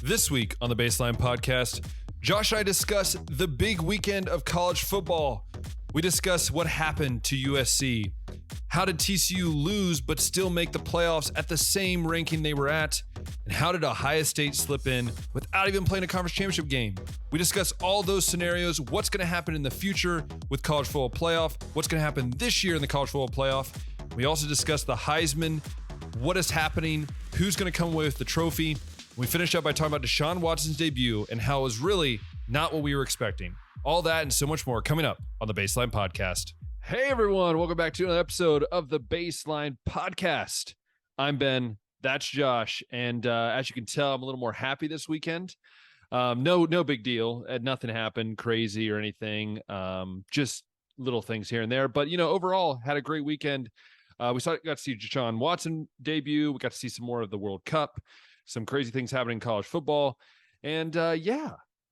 This week on the Baseline Podcast, Josh and I discuss the big weekend of college football. We discuss what happened to USC. How did TCU lose but still make the playoffs at the same ranking they were at? And how did Ohio State slip in without even playing a conference championship game? We discuss all those scenarios, what's going to happen in the future with college football playoff, what's going to happen this year in the college football playoff. We also discuss the Heisman, what is happening, who's going to come away with the trophy. We finished up by talking about Deshaun Watson's debut and how it was really not what we were expecting. All that and so much more coming up on the Baseline Podcast. Hey everyone, welcome back to another episode of the Baseline Podcast. I'm Ben, that's Josh, and as you can tell, I'm a little more happy this weekend. No big deal. Nothing happened crazy or anything. Just little things here and there. But, overall, had a great weekend. We got to see Deshaun Watson debut. We got to see some more of the World Cup. Some crazy things happening in college football. And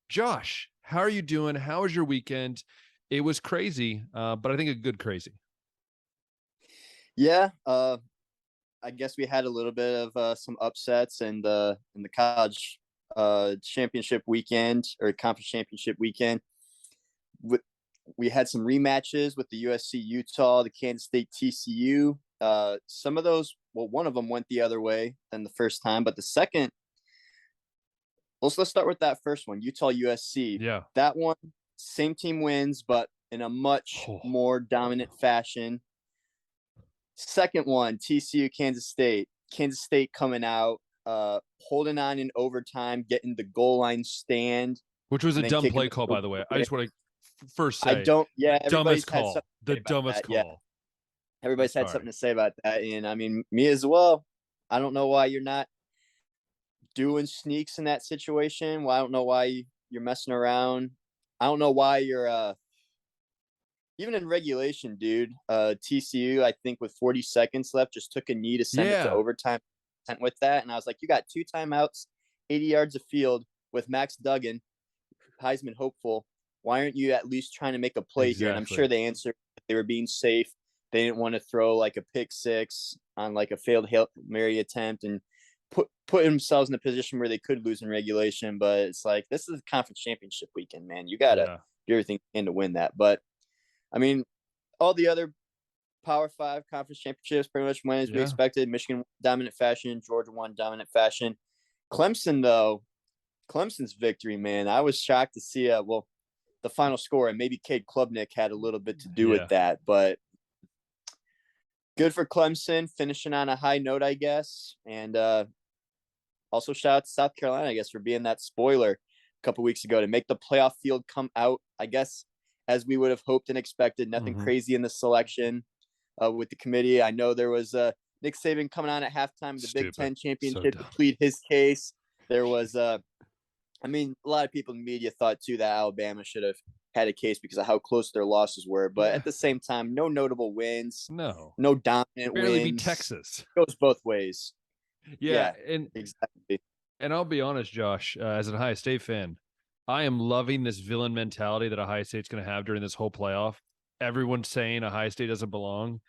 Josh, how are you doing? How was your weekend? It was crazy, but I think a good crazy. Yeah, I guess we had a little bit of some upsets in the college championship weekend or conference championship weekend. We had some rematches with the USC Utah, the Kansas State TCU. Some of those, one of them went the other way than the first time, but the second, let's start with that first one, Utah USC. Yeah, that one, same team wins, but in a much more dominant fashion. Second one, TCU Kansas State. Kansas State coming out, holding on in overtime, getting the goal line stand, which was a dumb play call, by the way. I just want to first say, dumbest call. The dumbest call. Yeah. Everybody's had something to say about that. And I mean, me as well. I don't know why you're not doing sneaks in that situation. Well, I don't know why you're messing around. I don't know why you're even in regulation, dude. TCU, I think with 40 seconds left, just took a knee to send it to overtime with that. And I was like, you got 2 timeouts, 80 yards of field with Max Duggan, Heisman hopeful. Why aren't you at least trying to make a play here? And I'm sure they answered they were being safe. They didn't want to throw like a pick six on like a failed Hail Mary attempt and put themselves in a position where they could lose in regulation. But it's like, this is a conference championship weekend, man. You got to do everything you can to win that. But I mean, all the other Power 5 conference championships pretty much went as we expected. Michigan dominant fashion, Georgia won dominant fashion. Clemson, though, Clemson's victory, man, I was shocked to see the final score, and maybe Cade Klubnik had a little bit to do with that, but good for Clemson, finishing on a high note, I guess. And also shout out to South Carolina, I guess, for being that spoiler a couple weeks ago to make the playoff field come out, I guess, as we would have hoped and expected. Nothing crazy in the selection with the committee. I know there was Nick Saban coming on at halftime of the Big Ten championship to plead his case. There was, a lot of people in the media thought, too, that Alabama should have had a case because of how close their losses were. But at the same time, no notable wins. No dominant barely wins. Beat Texas. It goes both ways. Yeah, and exactly. And I'll be honest, Josh, as an Ohio State fan, I am loving this villain mentality that Ohio State's going to have during this whole playoff. Everyone's saying Ohio State doesn't belong.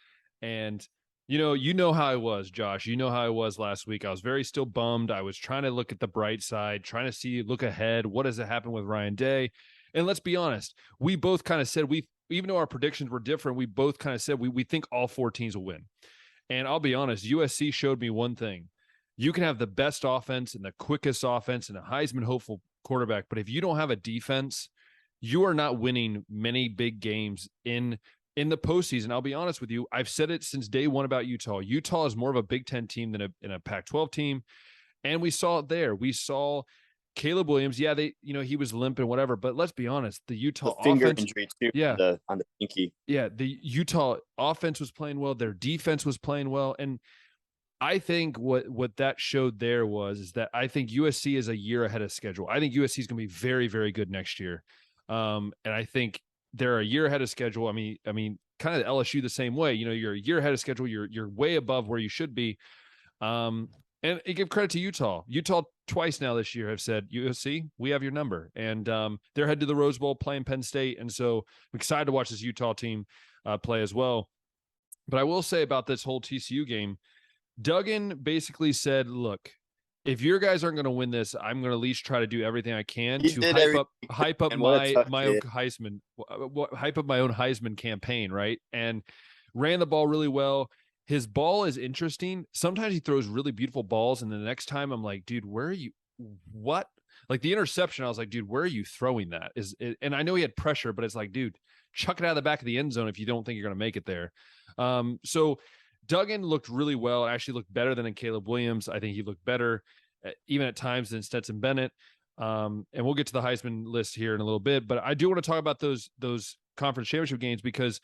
And, you know how I was, Josh. You know how I was last week. I was very still bummed. I was trying to look at the bright side, trying to look ahead. What does it happen with Ryan Day? And let's be honest, we both kind of said even though our predictions were different, we both kind of said we think all 4 teams will win. And I'll be honest, USC showed me one thing. You can have the best offense and the quickest offense and a Heisman hopeful quarterback, but if you don't have a defense, you are not winning many big games in the postseason. I'll be honest with you. I've said it since day one about Utah. Utah is more of a Big Ten team than a Pac-12 team. And we saw it there. We saw Caleb Williams. Yeah, he was limping, whatever. But let's be honest, the Utah finger offense, injury too, on the pinky. Yeah, the Utah offense was playing well. Their defense was playing well, and I think what that showed there is that I think USC is a year ahead of schedule. I think USC is going to be very, very good next year, and I think they're a year ahead of schedule. I mean, kind of LSU the same way. You're a year ahead of schedule. You're way above where you should be. And I give credit to Utah. Utah twice now this year have said, USC, we have your number. And they're headed to the Rose Bowl playing Penn State. And so I'm excited to watch this Utah team play as well. But I will say about this whole TCU game, Duggan basically said, look, if your guys aren't going to win this, I'm going to at least try to do everything I can He to did hype up and what a tough my own kid. Heisman, hype up my own Heisman campaign, right? And ran the ball really well. His ball is interesting. Sometimes he throws really beautiful balls, and the next time I'm like, dude, where are you? What? Like the interception, I was like, dude, where are you throwing that? And I know he had pressure, but it's like, dude, chuck it out of the back of the end zone if you don't think you're going to make it there. So Duggan looked really well. Actually looked better than in Caleb Williams. I think he looked better, even at times, than Stetson Bennett. And we'll get to the Heisman list here in a little bit, but I do want to talk about those conference championship games because,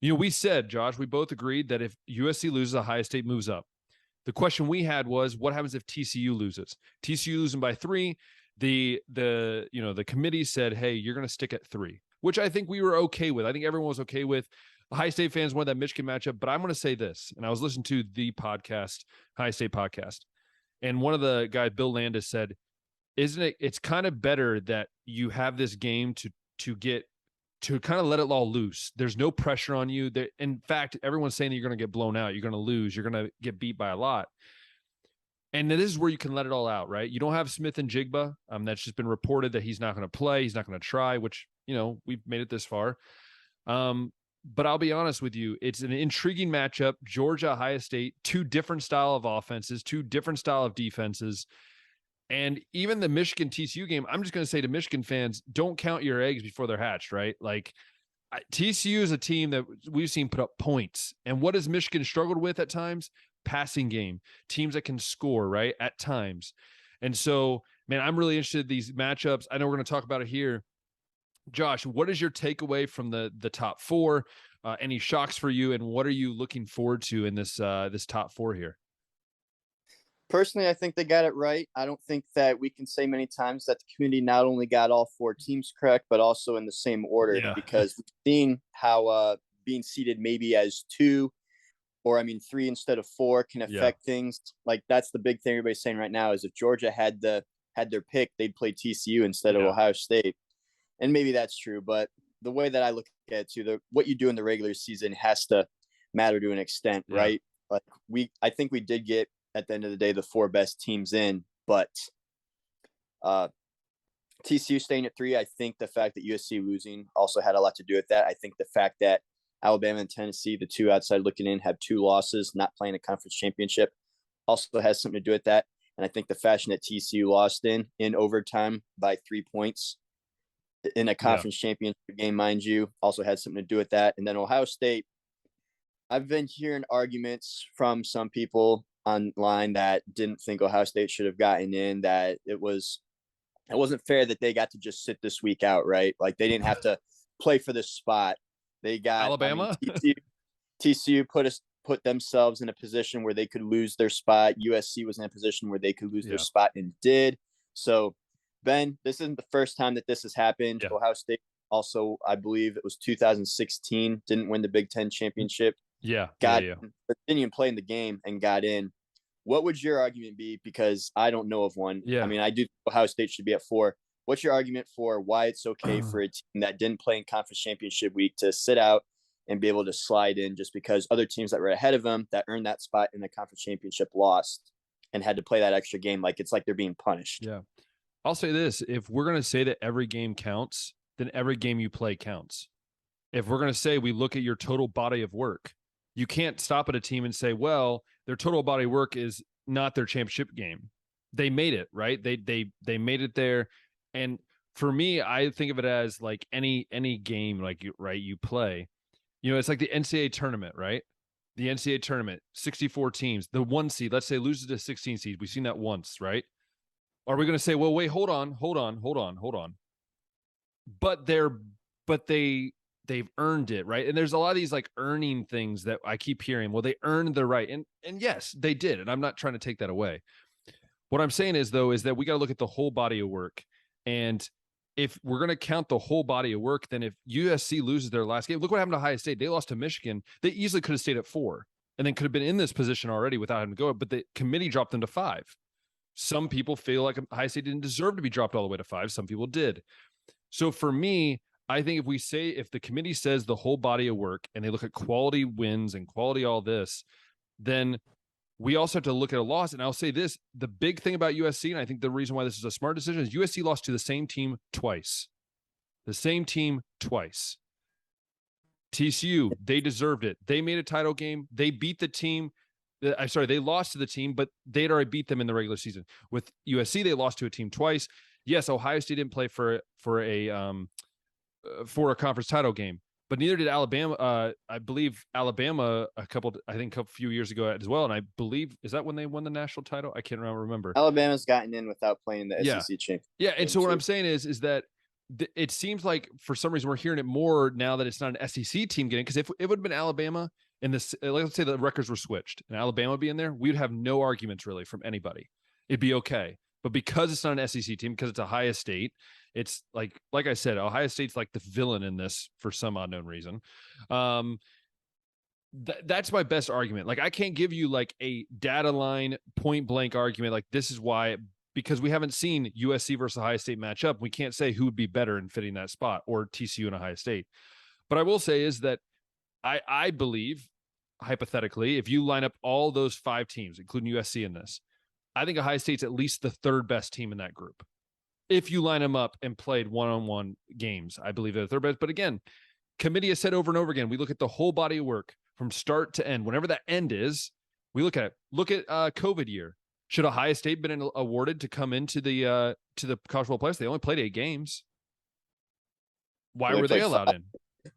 we said, Josh, we both agreed that if USC loses, Ohio State moves up. The question we had was, what happens if TCU loses? TCU losing by 3. The committee said, hey, you're going to stick at 3, which I think we were okay with. I think everyone was okay with. Ohio State fans wanted that Michigan matchup, but I'm going to say this, and I was listening to the podcast, Ohio State podcast, and one of the guys, Bill Landis, said, isn't it, it's kind of better that you have this game to get to kind of let it all loose. There's no pressure on you. In fact, everyone's saying that you're going to get blown out. You're going to lose. You're going to get beat by a lot. And this is where you can let it all out, right? You don't have Smith and Jigba. That's just been reported that he's not going to play. He's not going to try, which, we've made it this far. But I'll be honest with you. It's an intriguing matchup. Georgia, Ohio State, 2 different style of offenses, 2 different style of defenses. And even the Michigan TCU game, I'm just going to say to Michigan fans, don't count your eggs before they're hatched, right? Like TCU is a team that we've seen put up points. And what has Michigan struggled with at times? Passing game, teams that can score, right? At times. And so, man, I'm really interested in these matchups. I know we're going to talk about it here. Josh, what is your takeaway from the top 4? Any shocks for you? And what are you looking forward to in this top 4 here? Personally, I think they got it right. I don't think that we can say many times that the committee not only got all 4 teams correct, but also in the same order, because we've seen how being seated maybe as 2 or 3 instead of 4 can affect things. Like that's the big thing everybody's saying right now is if Georgia had their pick, they'd play TCU instead of Ohio State. And maybe that's true, but the way that I look at it too, what you do in the regular season has to matter to an extent, right? Like I think we did get, at the end of the day, the 4 best teams in, but TCU staying at 3, I think the fact that USC losing also had a lot to do with that. I think the fact that Alabama and Tennessee, the 2 outside looking in, have 2 losses, not playing a conference championship, also has something to do with that. And I think the fashion that TCU lost in overtime by 3 points in a conference championship game, mind you, also had something to do with that. And then Ohio State, I've been hearing arguments from some people online that didn't think Ohio State should have gotten in, that it wasn't fair that they got to just sit this week out, right? Like they didn't have to play for this spot. They got Alabama. TCU put themselves in a position where they could lose their spot. USC was in a position where they could lose their spot and did. So, Ben, this isn't the first time that this has happened. Ohio State also, I believe it was 2016, didn't win the Big Ten championship. But didn't even play in the game and got in. What would your argument be? Because I don't know of one. I do think Ohio State should be at 4. What's your argument for why it's okay for a team that didn't play in conference championship week to sit out and be able to slide in just because other teams that were ahead of them that earned that spot in the conference championship lost and had to play that extra game? Like it's like they're being punished. Yeah. I'll say this. If we're going to say that every game counts, then every game you play counts. If we're going to say we look at your total body of work, you can't stop at a team and say, well, their total body of work is not their championship game. They made it, right? They made it there. And for me, I think of it as like any game, like you play, it's like the NCAA tournament, right? The NCAA tournament, 64 teams, the 1 seed, let's say loses to 16 seed. We've seen that once, right? Are we going to say, well, wait, hold on. But they've earned it, right? And there's a lot of these like earning things that I keep hearing. Well, they earned the right. And yes, they did. And I'm not trying to take that away. What I'm saying is that we got to look at the whole body of work. And if we're going to count the whole body of work, then if USC loses their last game, look what happened to Ohio State. They lost to Michigan. They easily could have stayed at 4 and then could have been in this position already without having to go. But the committee dropped them to 5. Some people feel like Ohio State didn't deserve to be dropped all the way to 5. Some people did. So for me, I think if the committee says the whole body of work and they look at quality wins and quality all this, then we also have to look at a loss. And I'll say this, the big thing about USC, and I think the reason why this is a smart decision, is USC lost to the same team twice. The same team twice. TCU, they deserved it. They made a title game. They beat the team. They lost to the team, but they'd already beat them in the regular season. With USC, they lost to a team twice. Yes, Ohio State didn't play for a conference title game, but neither did Alabama. I believe Alabama a few years ago as well. And I believe, is that when they won the national title? I can't remember. Alabama's gotten in without playing the SEC championship. Yeah, and so what I'm saying is that it seems like for some reason we're hearing it more now that it's not an SEC team getting, because if it would have been Alabama and this, let's say the records were switched and Alabama would be in there, we'd have no arguments really from anybody. It'd be okay. But because it's not an SEC team, because it's Ohio State, it's like I said, Ohio State's like the villain in this for some unknown reason. That's my best argument. Like, I can't give you like a data line point blank argument. Like, this is why, because we haven't seen USC versus Ohio State match up. We can't say who would be better in fitting that spot, or TCU and Ohio State. But I will say is that I believe, hypothetically, if you line up all those 5 teams, including USC in this, I think Ohio State's at least the 3rd best team in that group. If you line them up and played one-on-one games, I believe they're the 3rd best. But again, committee has said over and over again, we look at the whole body of work from start to end. Whenever that end is, we look at it. Look at COVID year. Should Ohio State been awarded to come into the college football playoffs? They only played 8 games. Why were they allowed in?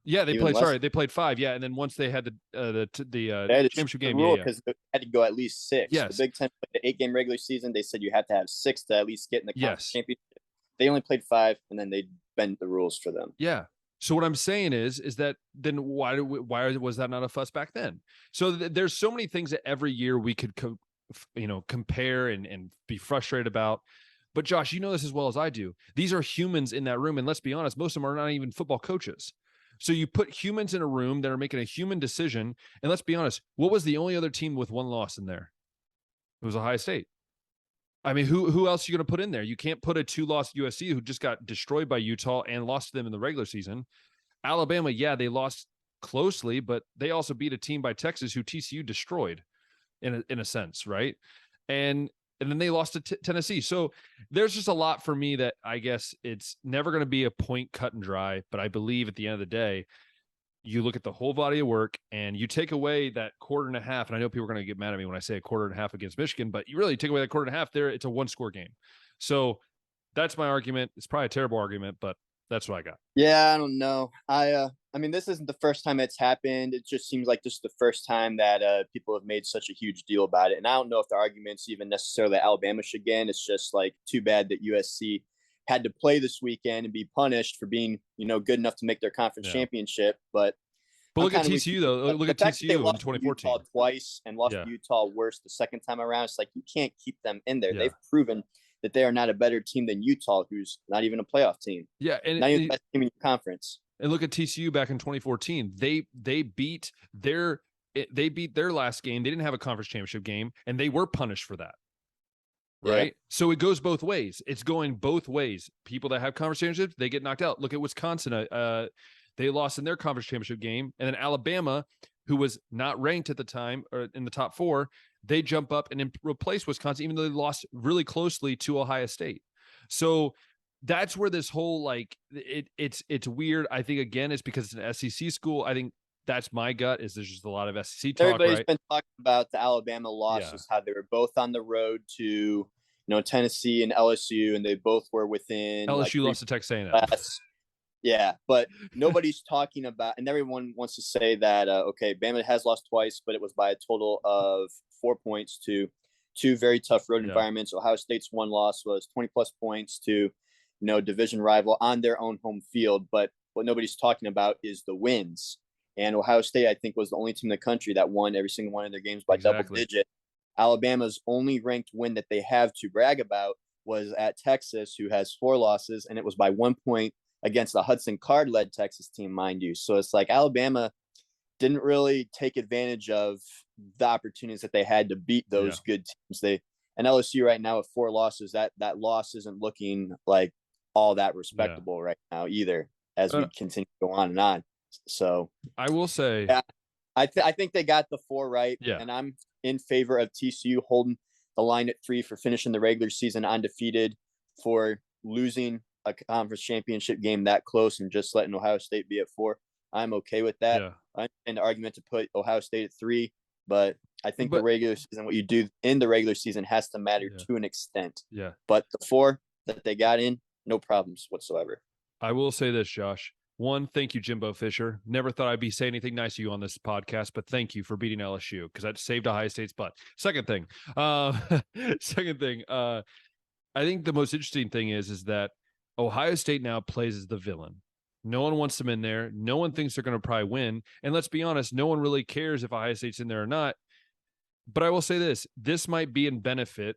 Yeah, they played. Sorry, they played 5. Yeah, and then once they had the championship game, because they had to go at least 6. Yes. The Big Ten played the 8-game regular season. They said you have to have 6 to at least get in the conference championship. They only played 5, and then they bent the rules for them. Yeah. So what I'm saying is that then why was that not a fuss back then? So there's so many things that every year we could compare and be frustrated about. But Josh, you know this as well as I do. These are humans in that room, and let's be honest, most of them are not even football coaches. So you put humans in a room that are making a human decision, and let's be honest, what was the only other team with 1 loss in there? It was Ohio State. I mean, who else are you going to put in there? You can't put a 2-loss USC who just got destroyed by Utah and lost to them in the regular season. Alabama, yeah, they lost closely, but they also beat a team by Texas who TCU destroyed in a sense, right? And then they lost to Tennessee. So there's just a lot for me that I guess it's never going to be a point cut and dry. But I believe at the end of the day, you look at the whole body of work and you take away that 1.5. And I know people are going to get mad at me when I say 1.5 against Michigan, but you really take away that 1.5 there. It's a 1-score game. So that's my argument. It's probably a terrible argument, but that's what I got. Yeah, I don't know. I mean, this isn't the first time it's happened. It just seems like this is the first time that people have made such a huge deal about it. And I don't know if the argument's even necessarily that Alabama should get in. It's just like too bad that USC had to play this weekend and be punished for being, good enough to make their conference championship. But look at TCU though. Look at TCU in 2014 Utah twice and lost Utah worse the second time around. It's like you can't keep them in there. Yeah. They've proven that they are not a better team than Utah, who's not even a playoff team. Yeah, and not even the best team in your conference. And look at TCU back in 2014. They beat their last game. They didn't have a conference championship game, and they were punished for that. Right? Yeah. So it goes both ways. It's going both ways. People that have conference championships, they get knocked out. Look at Wisconsin. They lost in their conference championship game, and then Alabama, who was not ranked at the time or in the top 4, they jump up and replace Wisconsin, even though they lost really closely to Ohio State. So that's where this whole it's weird. I think again, it's because it's an SEC school. I think that's my gut. Is there's just a lot of SEC talk. Everybody's been talking about the Alabama losses, how they were both on the road to Tennessee and LSU, and they both were within. LSU lost to Texas A&M. Yeah, but nobody's talking about, and everyone wants to say that Bama has lost twice, but it was by a total of 4 points to 2 very tough road environments. Ohio State's 1 loss was 20+ points to division rival on their own home field. But what nobody's talking about is the wins. And Ohio State, I think, was the only team in the country that won every single one of their games by double digit. Alabama's only ranked win that they have to brag about was at Texas, who has 4 losses, and it was by 1 point against the Hudson Card-led Texas team, mind you. So it's like Alabama didn't really take advantage of the opportunities that they had to beat those good teams. And LSU right now with 4 losses, that loss isn't looking like all that respectable right now either, as we continue to go on and on. So I will say, I think they got the 4 right. Yeah. And I'm in favor of TCU holding the line at 3 for finishing the regular season undefeated, for losing a conference championship game that close and just letting Ohio State be at 4. I'm okay with that. Yeah. I understand the argument to put Ohio State at 3, but I think the But- regular season, what you do in the regular season has to matter Yeah. to an extent. Yeah. But the 4 that they got in, no problems whatsoever. I will say this, Josh. One, thank you, Jimbo Fisher. Never thought I'd be saying anything nice to you on this podcast, but thank you for beating LSU because that saved Ohio State's butt. Second thing, I think the most interesting thing is that Ohio State now plays as the villain. No one wants them in there. No one thinks they're going to probably win. And let's be honest, no one really cares if Ohio State's in there or not. But I will say this might be in benefit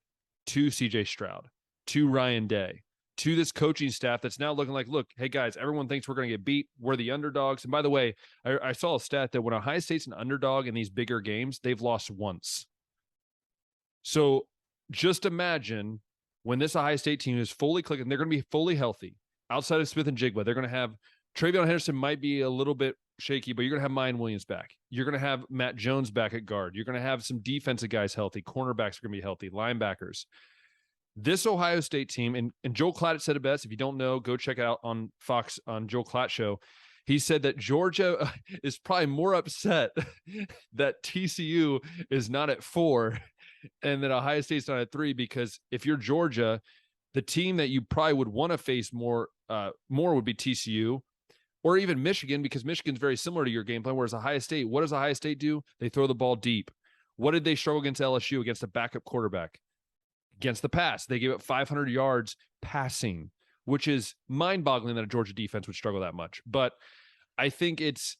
to CJ Stroud, to Ryan Day, to this coaching staff that's now looking like, look, hey guys, everyone thinks we're going to get beat. We're the underdogs. And by the way, I saw a stat that when Ohio State's an underdog in these bigger games, they've lost once. So just imagine when this Ohio State team is fully clicking, they're going to be fully healthy. Outside of Smith and Jigba, they're going to have Travion Henderson might be a little bit shaky, but you're going to have Mayan Williams back. You're going to have Matt Jones back at guard. You're going to have some defensive guys healthy. Cornerbacks are going to be healthy. Linebackers. This Ohio State team, and Joel Klatt said it best. If you don't know, go check it out on Fox on Joel Klatt show. He said that Georgia is probably more upset that TCU is not at 4 and that Ohio State's not at 3, because if you're Georgia, the team that you probably would want to face more would be TCU or even Michigan, because Michigan's very similar to your game plan, whereas Ohio State, what does Ohio State do? They throw the ball deep. What did they struggle against LSU, against a backup quarterback? Against the pass, they gave up 500 yards passing, which is mind-boggling that a Georgia defense would struggle that much. But I think it's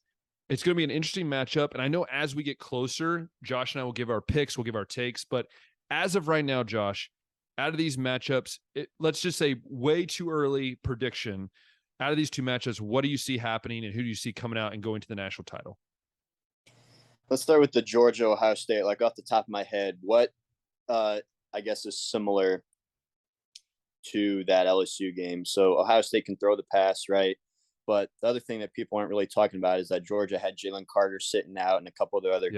going to be an interesting matchup. And I know as we get closer, Josh and I will give our picks, we'll give our takes. But as of right now, Josh, out of these matchups, let's just say way too early prediction. Out of these two matchups, what do you see happening and who do you see coming out and going to the national title? Let's start with the Georgia-Ohio State. Like off the top of my head, what I guess is similar to that LSU game. So Ohio State can throw the pass, right? But the other thing that people aren't really talking about is that Georgia had Jalen Carter sitting out and a couple of the other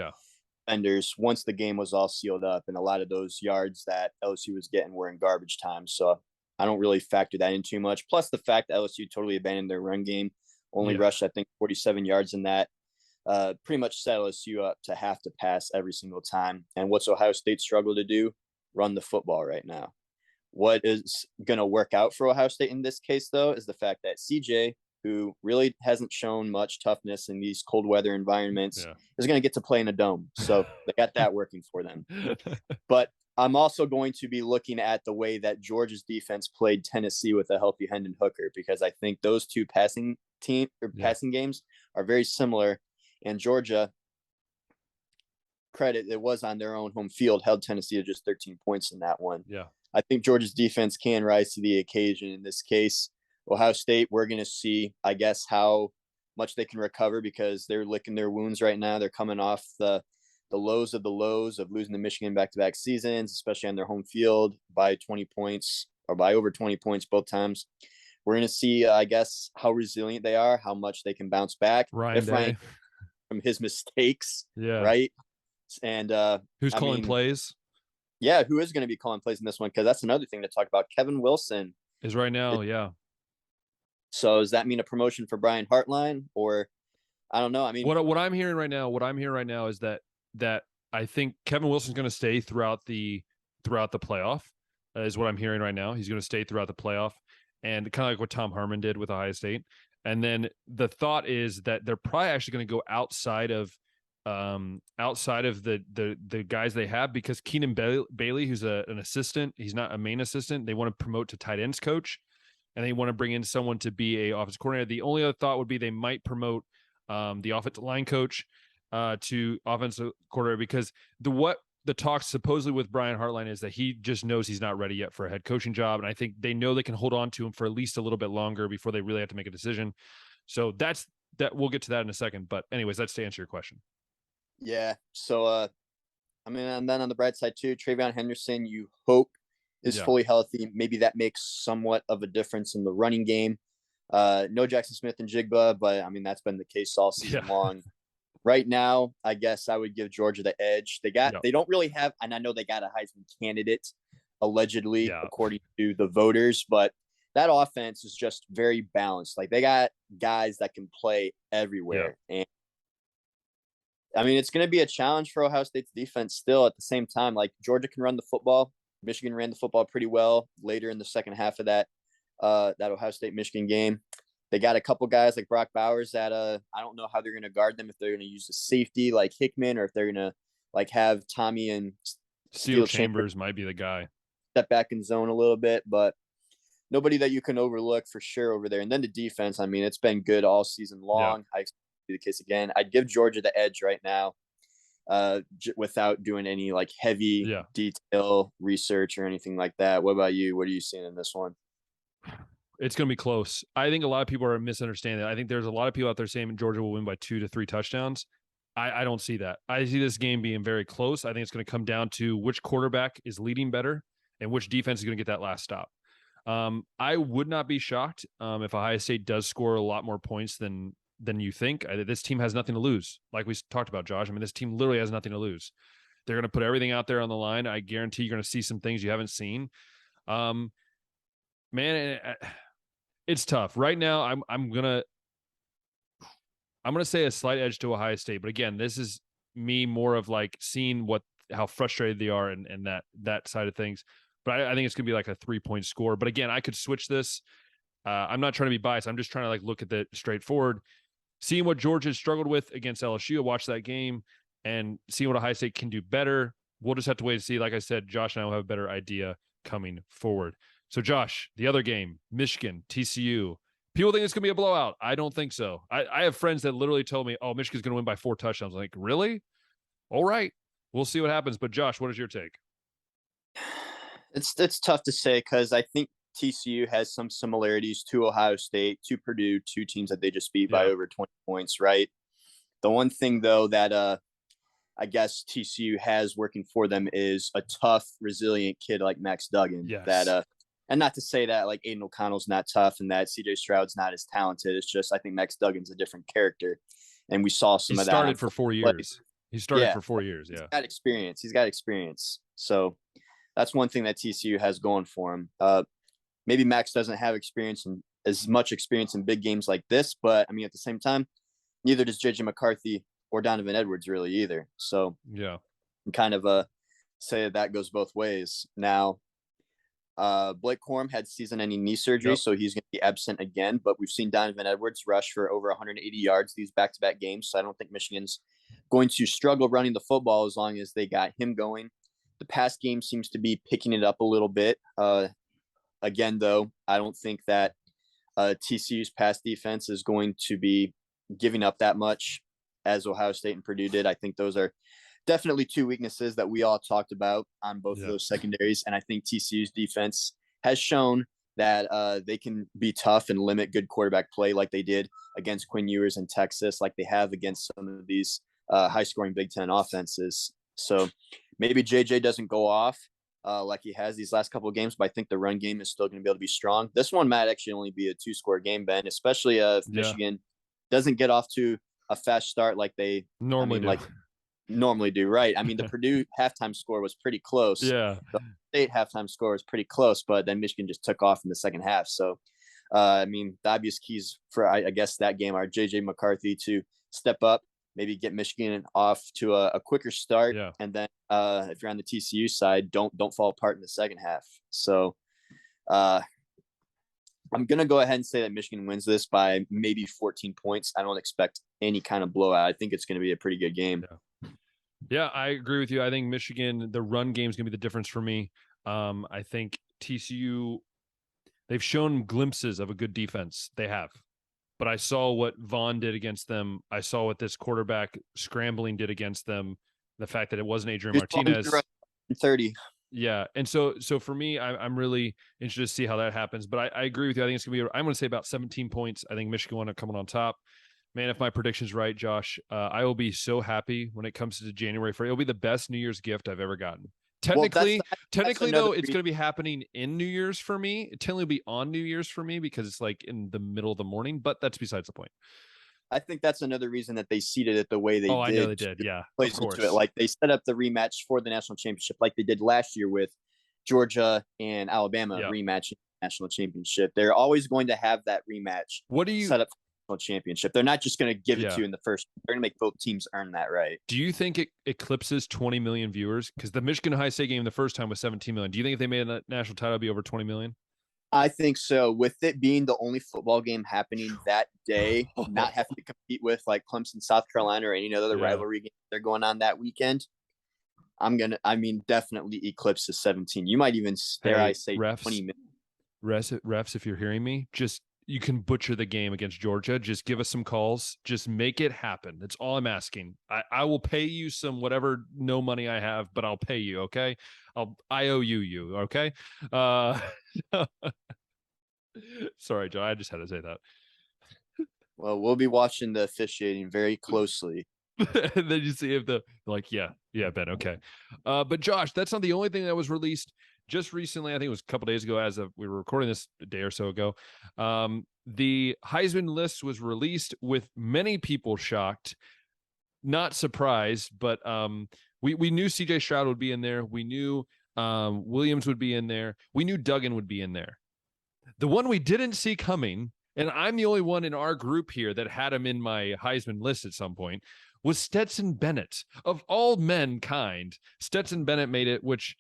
defenders once the game was all sealed up. And a lot of those yards that LSU was getting were in garbage time. So I don't really factor that in too much. Plus the fact that LSU totally abandoned their run game, only rushed, I think, 47 yards in that. Pretty much set LSU up to have to pass every single time. And what's Ohio State struggled to do? Run the football right now. What is going to work out for Ohio State in this case, though, is the fact that CJ, who really hasn't shown much toughness in these cold weather environments, is going to get to play in a dome. So they got that working for them. But I'm also going to be looking at the way that Georgia's defense played Tennessee with a healthy Hendon Hooker, because I think those two passing games are very similar. And Georgia, credit, it was on their own home field, held Tennessee to just 13 points in that one. I think Georgia's defense can rise to the occasion in this case. Ohio State, we're going to see, I guess, how much they can recover, because they're licking their wounds right now. They're coming off the lows of losing to Michigan back-to-back seasons, especially on their home field by 20 points or by over 20 points both times. We're going to see, I guess, how resilient they are, how much they can bounce back Ryan from his mistakes, right? And who's calling plays? Yeah, who is going to be calling plays in this one? Because that's another thing to talk about. Kevin Wilson is right now, So does that mean a promotion for Brian Hartline, or I don't know? I mean, what I'm hearing right now is that I think Kevin Wilson's going to stay throughout the playoff. Is what I'm hearing right now. He's going to stay throughout the playoff, and kind of like what Tom Herman did with Ohio State. And then the thought is that they're probably actually going to go outside of the guys they have, because Keenan Bailey, who's an assistant, he's not a main assistant. They want to promote to tight ends coach, and they want to bring in someone to be a offensive coordinator. The only other thought would be they might promote the offensive line coach to offensive coordinator, because the talk supposedly with Brian Hartline is that he just knows he's not ready yet for a head coaching job. And I think they know they can hold on to him for at least a little bit longer before they really have to make a decision. So that we'll get to that in a second. But anyways, that's to answer your question. Yeah. So, I mean, and then on the bright side too, Travion Henderson, you hope is fully healthy. Maybe that makes somewhat of a difference in the running game. No Jackson Smith and Jigba, but I mean, that's been the case all season long. right now, I guess I would give Georgia the edge. Yep. They don't really have, and I know they got a Heisman candidate, allegedly, Yeah. according to the voters, but that offense is just very balanced. Like, they got guys that can play everywhere. Yeah. And I mean, it's going to be a challenge for Ohio State's defense still. At the same time, like, Georgia can run the football. Michigan ran the football pretty well later in the second half of that Ohio State-Michigan game. They got a couple guys like Brock Bowers that I don't know how they're going to guard them, if they're going to use a safety like Hickman, or if they're going to like have Tommy and Steel Chambers might be the guy. Step back in zone a little bit, but nobody that you can overlook for sure over there. And then the defense, I mean, it's been good all season long. I expect it to be the case again. I'd give Georgia the edge right now, without doing any like heavy detail research or anything like that. What about you? What are you seeing in this one? It's going to be close. I think a lot of people are misunderstanding that. I think there's a lot of people out there saying Georgia will win by 2 to 3 touchdowns. I don't see that. I see this game being very close. I think it's going to come down to which quarterback is leading better and which defense is going to get that last stop. I would not be shocked if Ohio State does score a lot more points than you think. This team has nothing to lose. Like we talked about, Josh. I mean, this team literally has nothing to lose. They're going to put everything out there on the line. I guarantee you're going to see some things you haven't seen. Man, it's tough right now. I'm gonna say a slight edge to Ohio State, but again, this is me more of like seeing how frustrated they are and that side of things. But I think it's gonna be like a 3-point score. But again, I could switch this. I'm not trying to be biased. I'm just trying to like look at the straightforward, seeing what Georgia struggled with against LSU. Watch that game and seeing what Ohio State can do better. We'll just have to wait and see. Like I said, Josh and I will have a better idea coming forward. So, Josh, the other game, Michigan, TCU. People think it's going to be a blowout. I don't think so. I have friends that literally told me, oh, Michigan's going to win by 4 touchdowns. I'm like, really? All right. We'll see what happens. But, Josh, what is your take? It's tough to say because I think TCU has some similarities to Ohio State, to Purdue, 2 teams that they just beat by over 20 points, right? The one thing, though, that I guess TCU has working for them is a tough, resilient kid like Max Duggan. Yes. That and not to say that like Aiden O'Connell's not tough and that CJ Stroud's not as talented. It's just I think Max Duggan's a different character, and we saw some of that. He started for 4 years. He started for 4 years. Yeah, He's got experience. So that's one thing that TCU has going for him. Maybe Max doesn't have as much experience in big games like this, but I mean at the same time, neither does JJ McCarthy or Donovan Edwards really either. So yeah, kind of say that goes both ways. Now, Blake Corum had season-ending knee surgery, so he's going to be absent again. But we've seen Donovan Edwards rush for over 180 yards these back-to-back games, so I don't think Michigan's going to struggle running the football as long as they got him going. The pass game seems to be picking it up a little bit. Again, though, I don't think that TCU's pass defense is going to be giving up that much as Ohio State and Purdue did. I think those are definitely 2 weaknesses that we all talked about on both of those secondaries. And I think TCU's defense has shown that they can be tough and limit good quarterback play like they did against Quinn Ewers in Texas, like they have against some of these high-scoring Big Ten offenses. So maybe JJ doesn't go off like he has these last couple of games, but I think the run game is still going to be able to be strong. This one might actually only be a 2-score game, Ben, especially if Michigan doesn't get off to a fast start like they normally do, right? I mean, the Purdue halftime score was pretty close. Yeah. The State halftime score was pretty close, but then Michigan just took off in the second half. So, I mean, the obvious keys for, I guess, that game are JJ McCarthy to step up, maybe get Michigan off to a quicker start. Yeah. And then if you're on the TCU side, don't fall apart in the second half. So I'm going to go ahead and say that Michigan wins this by maybe 14 points. I don't expect any kind of blowout. I think it's going to be a pretty good game. Yeah, I agree with you. I think Michigan, the run game is going to be the difference for me. I think TCU, they've shown glimpses of a good defense. They have. But I saw what Vaughn did against them. I saw what this quarterback scrambling did against them. The fact that it wasn't Adrian Martinez. 30. Yeah. And so for me, I'm really interested to see how that happens. But I agree with you. I think it's going to be, I'm going to say about 17 points. I think Michigan will coming on top. Man, if my prediction's right, Josh, I will be so happy when it comes to January 1st. It'll be the best New Year's gift I've ever gotten. Technically, though, it's going to be happening in New Year's for me. It technically will be on New Year's for me because it's like in the middle of the morning, but that's besides the point. I think that's another reason that they seeded it the way they Oh, did. I know they did. Yeah, of Plays course. into it. Like they set up the rematch for the national championship, like they did last year with Georgia and Alabama rematching the national championship. They're always going to have that rematch. What do you set up for the national championship? They're not just going to give it to you in the first. They're going to make both teams earn that right. Do you think it eclipses 20 million viewers? Because the Michigan High State game the first time was 17 million. Do you think if they made a national title, it'd be over 20 million? I think so. With it being the only football game happening that day, not having to compete with like Clemson, South Carolina, or any other rivalry game they're going on that weekend, definitely eclipse the 17. You might even, I say, refs, 20 million. Refs, if you're hearing me, you can butcher the game against Georgia. Just give us some calls. Just make it happen. That's all I'm asking. I will pay you some whatever no money I have, but I'll pay you. Okay. I owe you. Okay. Sorry, Joe. I just had to say that. Well, we'll be watching the officiating very closely. And then you see if Ben. Okay. But Josh, that's not the only thing that was released just recently. I think it was a couple days ago, as of we were recording this a day or so ago. The Heisman list was released, with many people shocked, not surprised, but we knew CJ Stroud would be in there. We knew Williams would be in there. We knew Duggan would be in there. The one we didn't see coming, and I'm the only one in our group here that had him in my Heisman list at some point, was Stetson Bennett. Of all mankind, Stetson Bennett made it, which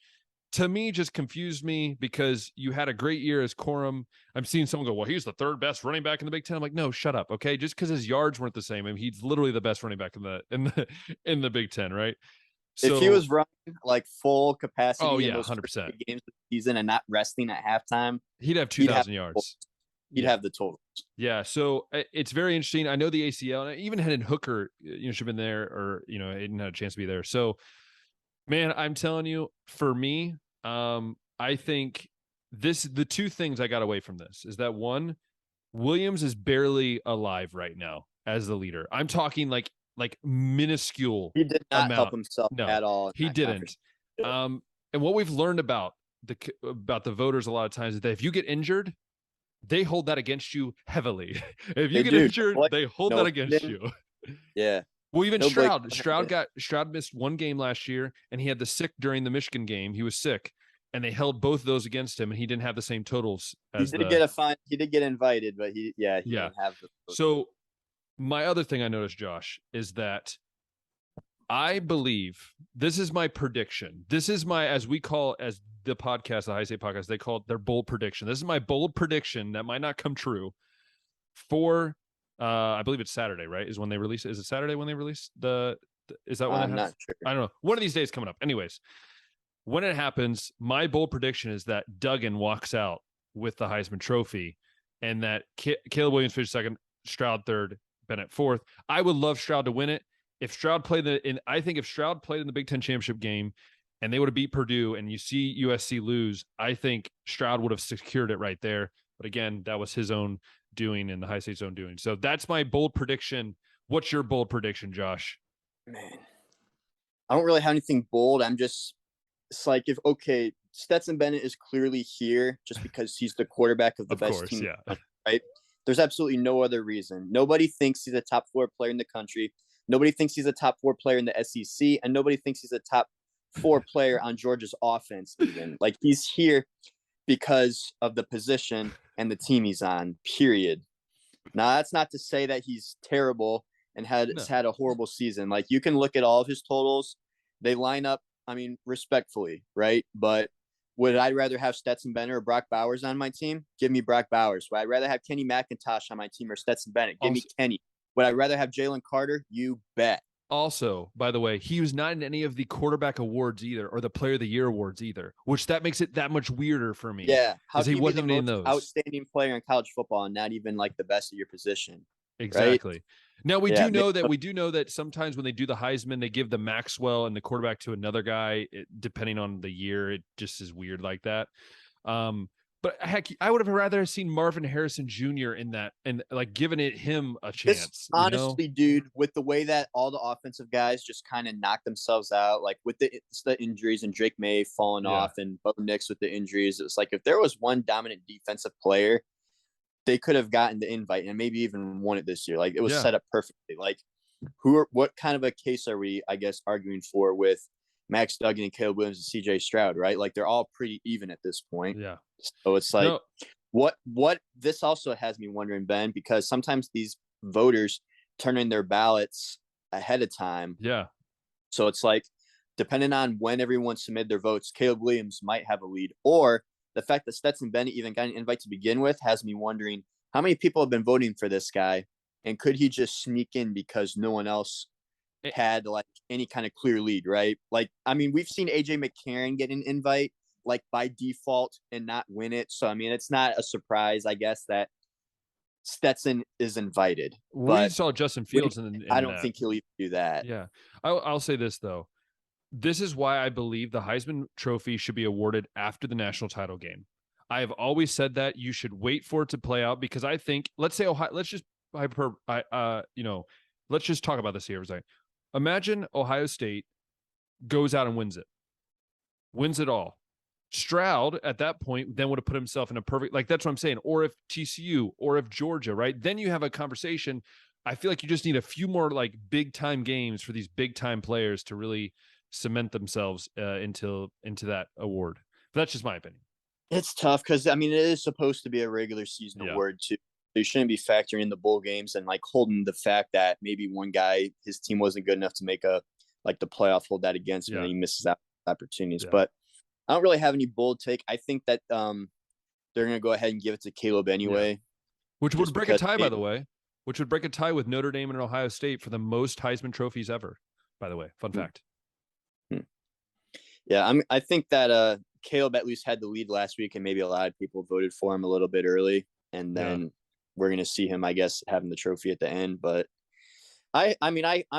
to me just confused me, because you had a great year as Corum. I'm seeing someone go, well, he's the third best running back in the Big Ten. I'm like, no, shut up. Okay. Just because his yards weren't the same. I mean, he's literally the best running back in the Big Ten. Right. So, if he was running like full capacity in those 100% games of the season and not resting at halftime, he'd have 2,000 yards. He'd have the totals. Yeah, so it's very interesting. I know the ACL, and even Hendon Hooker, should have been there, or he didn't have a chance to be there. So, man, I'm telling you, for me, I think the two things I got away from this is that, one, Williams is barely alive right now as the leader. I'm talking like minuscule. He did not help himself at all. He didn't. And what we've learned about the voters a lot of times is that if you get injured, they hold that against you heavily. If you get injured, they hold that against you. Yeah. Well, even Stroud missed one game last year, and he had the sick during the Michigan game. He was sick, and they held both of those against him, and he didn't have the same totals. He did get invited, but he didn't have the totals. So my other thing I noticed, Josh, is that I believe, this is my prediction. This is as the podcast, the High State podcast, they call it their bold prediction. This is my bold prediction that might not come true for, I believe it's Saturday, right? Is when they release it. Is it Saturday when they release is that when I'm not sure. I don't know. One of these days coming up. Anyways, when it happens, my bold prediction is that Duggan walks out with the Heisman Trophy, and that Caleb Williams finishes second, Stroud third, Bennett fourth. I would love Stroud to win it. If Stroud played in the Big Ten championship game and they would have beat Purdue, and you see USC lose, I think Stroud would have secured it right there. But again, that was his own doing and the High State's own doing. So that's my bold prediction. What's your bold prediction, Josh? Man, I don't really have anything bold. It's like, Stetson Bennett is clearly here just because he's the quarterback of the best team. Yeah. Right? There's absolutely no other reason. Nobody thinks he's a top 4 player in the country. Nobody thinks he's a top 4 player in the SEC, and nobody thinks he's a top 4 player on Georgia's offense even. Like, he's here because of the position and the team he's on, period. Now, that's not to say that he's terrible and has had a horrible season. Like, you can look at all of his totals. They line up, respectfully, right? But would I rather have Stetson Bennett or Brock Bowers on my team? Give me Brock Bowers. Would I rather have Kenny McIntosh on my team or Stetson Bennett? Give me Kenny. Would I rather have Jalen Carter? You bet. Also, by the way, he was not in any of the quarterback awards either, or the player of the year awards either, which that makes it that much weirder for me. Yeah. How he wasn't even in those. Outstanding player in college football and not even like the best of your position. Exactly. Right? Now we do know that sometimes when they do the Heisman, they give the Maxwell and the quarterback to another guy, depending on the year. It just is weird like that. But heck, I would have rather seen Marvin Harrison Jr. in that and like giving him a chance. Honestly, dude, with the way that all the offensive guys just kind of knocked themselves out, like with the injuries and Drake May falling off and Bo Nix with the injuries, it was like if there was one dominant defensive player they could have gotten the invite and maybe even won it this year. Like, it was Yeah. set up perfectly. Like, what kind of a case are we, I guess, arguing for with Max Duggan and Caleb Williams and CJ Stroud, right? Like, they're all pretty even at this point. Yeah. So it's like, No. what this also has me wondering, Ben, because sometimes these voters turn in their ballots ahead of time. Yeah. So it's like, depending on when everyone submitted their votes, Caleb Williams might have a lead. Or the fact that Stetson Bennett even got an invite to begin with has me wondering how many people have been voting for this guy, and could he just sneak in because no one else had like any kind of clear lead, right? Like, I mean, we've seen AJ McCarron get an invite like by default and not win it. So I mean, it's not a surprise, I guess, that Stetson is invited. We saw Justin Fields in I don't think he'll even do that. Yeah. I'll say this, though. This is why I believe the Heisman Trophy should be awarded after the national title game. I have always said that you should wait for it to play out, because I think, let's say Ohio, let's just talk about this here for a second. Imagine Ohio State goes out and wins it all. Stroud at that point then would have put himself in a perfect, like, that's what I'm saying. Or if TCU or if Georgia, right? Then you have a conversation. I feel like you just need a few more like big time games for these big time players to really cement themselves into that award. But that's just my opinion. It's tough because, I mean, it is supposed to be a regular season award too. You shouldn't be factoring in the bowl games and like holding the fact that maybe one guy, his team wasn't good enough to make the playoff, hold that against him and he misses out opportunities. Yeah. But I don't really have any bold take. I think that they're going to go ahead and give it to Caleb anyway. Which would break a tie, by the way. Which would break a tie with Notre Dame and Ohio State for the most Heisman trophies ever, by the way. Fun fact. Yeah, I think that Caleb at least had the lead last week, and maybe a lot of people voted for him a little bit early. And then we're going to see him, I guess, having the trophy at the end. But I'm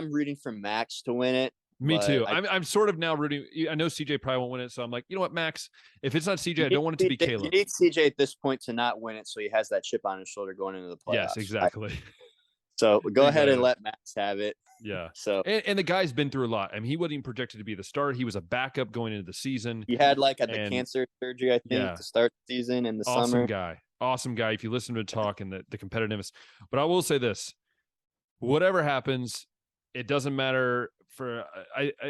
rooting for Max to win it. Me too. I'm sort of now rooting. I know CJ probably won't win it, so I'm like, you know what, Max? If it's not CJ, I don't want it to be Caleb. You need CJ at this point to not win it, so he has that chip on his shoulder going into the playoffs. Yes, exactly. So go ahead and let Max have it. Yeah. So and the guy's been through a lot. I mean, he wasn't even projected to be the starter. He was a backup going into the season. He had the cancer surgery, I think, to start the season in the summer. Awesome guy. If you listen to him talk and the competitiveness. But I will say this: whatever happens, it doesn't matter.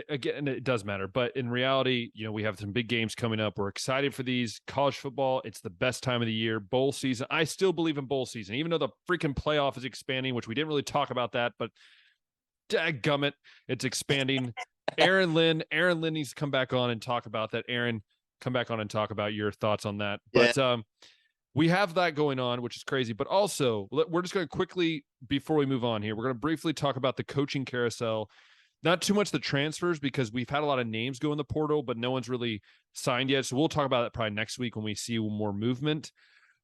Again, it does matter, but in reality, we have some big games coming up. We're excited for these. College football, it's the best time of the year. Bowl season. I still believe in bowl season, even though the freaking playoff is expanding, which we didn't really talk about that, but dadgummit, it's expanding. Aaron Lynn needs to come back on and talk about that. Aaron, come back on and talk about your thoughts on that. Yeah. But we have that going on, which is crazy. But also, we're just going to quickly, before we move on here, we're going to briefly talk about the coaching carousel. Not too much the transfers, because we've had a lot of names go in the portal, but no one's really signed yet. So we'll talk about that probably next week when we see more movement.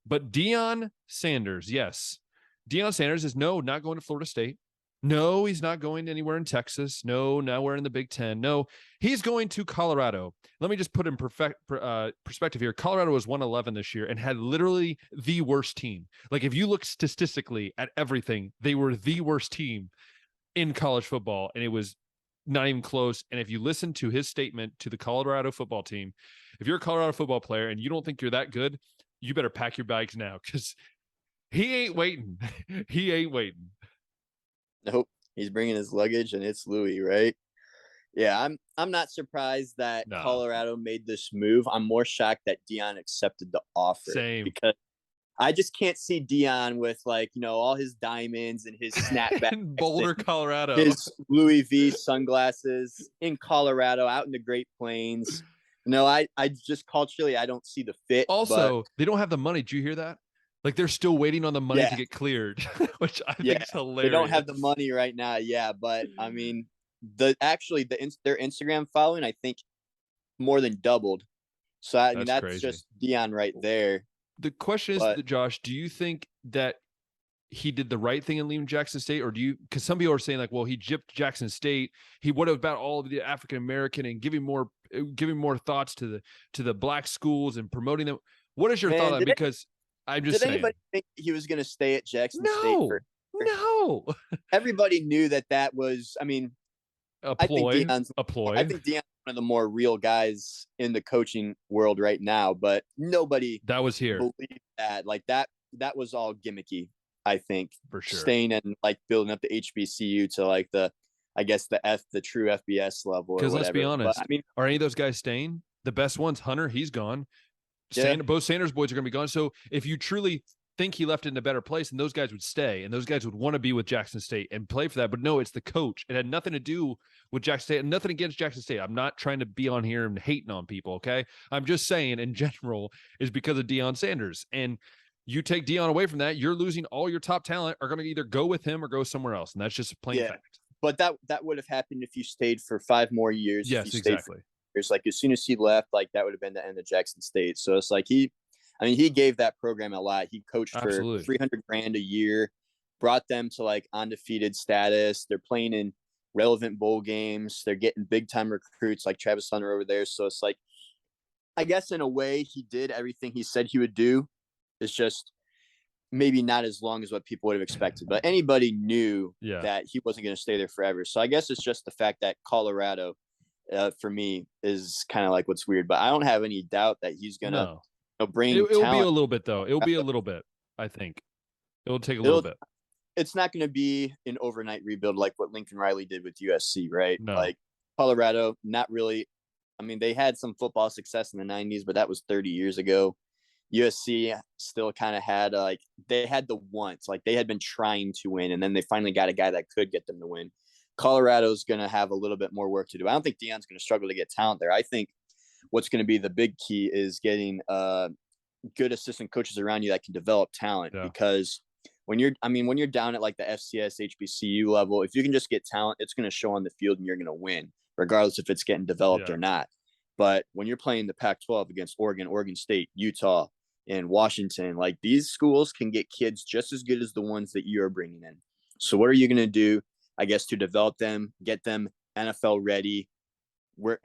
But Deion Sanders, yes. Deion Sanders is not going to Florida State. No, he's not going anywhere in Texas. No, nowhere in the Big Ten. No, he's going to Colorado. Let me just put in perspective here. Colorado was 111 this year and had literally the worst team. Like, if you look statistically at everything, they were the worst team in college football, and it was not even close. And if you listen to his statement to the Colorado football team, if you're a Colorado football player and you don't think you're that good, you better pack your bags now, because he ain't waiting. He ain't waiting. Nope. He's bringing his luggage, and it's Louis, right? Yeah, I'm not surprised that Colorado made this move. I'm more shocked that Deion accepted the offer. Same. Because I just can't see Deion with all his diamonds and his snapback. In Boulder, Colorado. His Louis V sunglasses in Colorado, out in the Great Plains. No, I just culturally, I don't see the fit. Also, they don't have the money. Did you hear that? Like, they're still waiting on the money to get cleared, which I think is hilarious. They don't have the money right now. Yeah, but I mean, their Instagram following, I think, more than doubled. So I mean, that's just Deion right there. The question is, Josh, do you think that he did the right thing in leaving Jackson State, or because some people are saying, like, well, he gypped Jackson State. He would have about all of the African American and giving more thoughts to the black schools and promoting them. What is your thought on it? Because I'm just saying. Did anybody think he was going to stay at Jackson State? No. Everybody knew that was, I mean, a ploy. I think Deion's one of the more real guys in the coaching world right now, but nobody that was here believed that. Like, that that was all gimmicky, I think, for sure. Staying and like building up the HBCU to like the true FBS level. Because let's be honest, but, I mean, are any of those guys staying? The best ones, Hunter, he's gone. Both Sanders boys are going to be gone. So if you truly think he left it in a better place, and those guys would stay, and those guys would want to be with Jackson State and play for that. But no, it's the coach. It had nothing to do with Jackson State, and nothing against Jackson State. I'm not trying to be on here and hating on people, okay? I'm just saying in general is because of Deion Sanders. And you take Deion away from that, you're losing all your top talent are going to either go with him or go somewhere else. And that's just a plain fact. But that would have happened if you stayed for 5 more years. Yes, exactly. It's like as soon as he left, like that would have been the end of Jackson State. So it's like he gave that program a lot. He coached for $300,000 a year, brought them to like undefeated status. They're playing in relevant bowl games. They're getting big time recruits like Travis Hunter over there. So it's like, I guess in a way he did everything he said he would do. It's just maybe not as long as what people would have expected, but anybody knew that he wasn't going to stay there forever. So I guess it's just the fact that Colorado, for me, is kind of like what's weird, but I don't have any doubt that he's going to bring It'll be a little bit, though. It'll be a little bit, I think. It'll take a little bit. It's not going to be an overnight rebuild like what Lincoln Riley did with USC, right? No. Like Colorado, not really. I mean, they had some football success in the 90s, but that was 30 years ago. USC still kind of had they had the once, like they had been trying to win, and then they finally got a guy that could get them to win. Colorado's going to have a little bit more work to do. I don't think Deion's going to struggle to get talent there. I think what's going to be the big key is getting good assistant coaches around you that can develop talent, because when you're down at like the FCS HBCU level, if you can just get talent, it's going to show on the field and you're going to win, regardless if it's getting developed or not. But when you're playing the Pac-12 against Oregon State, Utah, and Washington, like these schools can get kids just as good as the ones that you are bringing in. So what are you going to do, I guess, to develop them, get them NFL ready?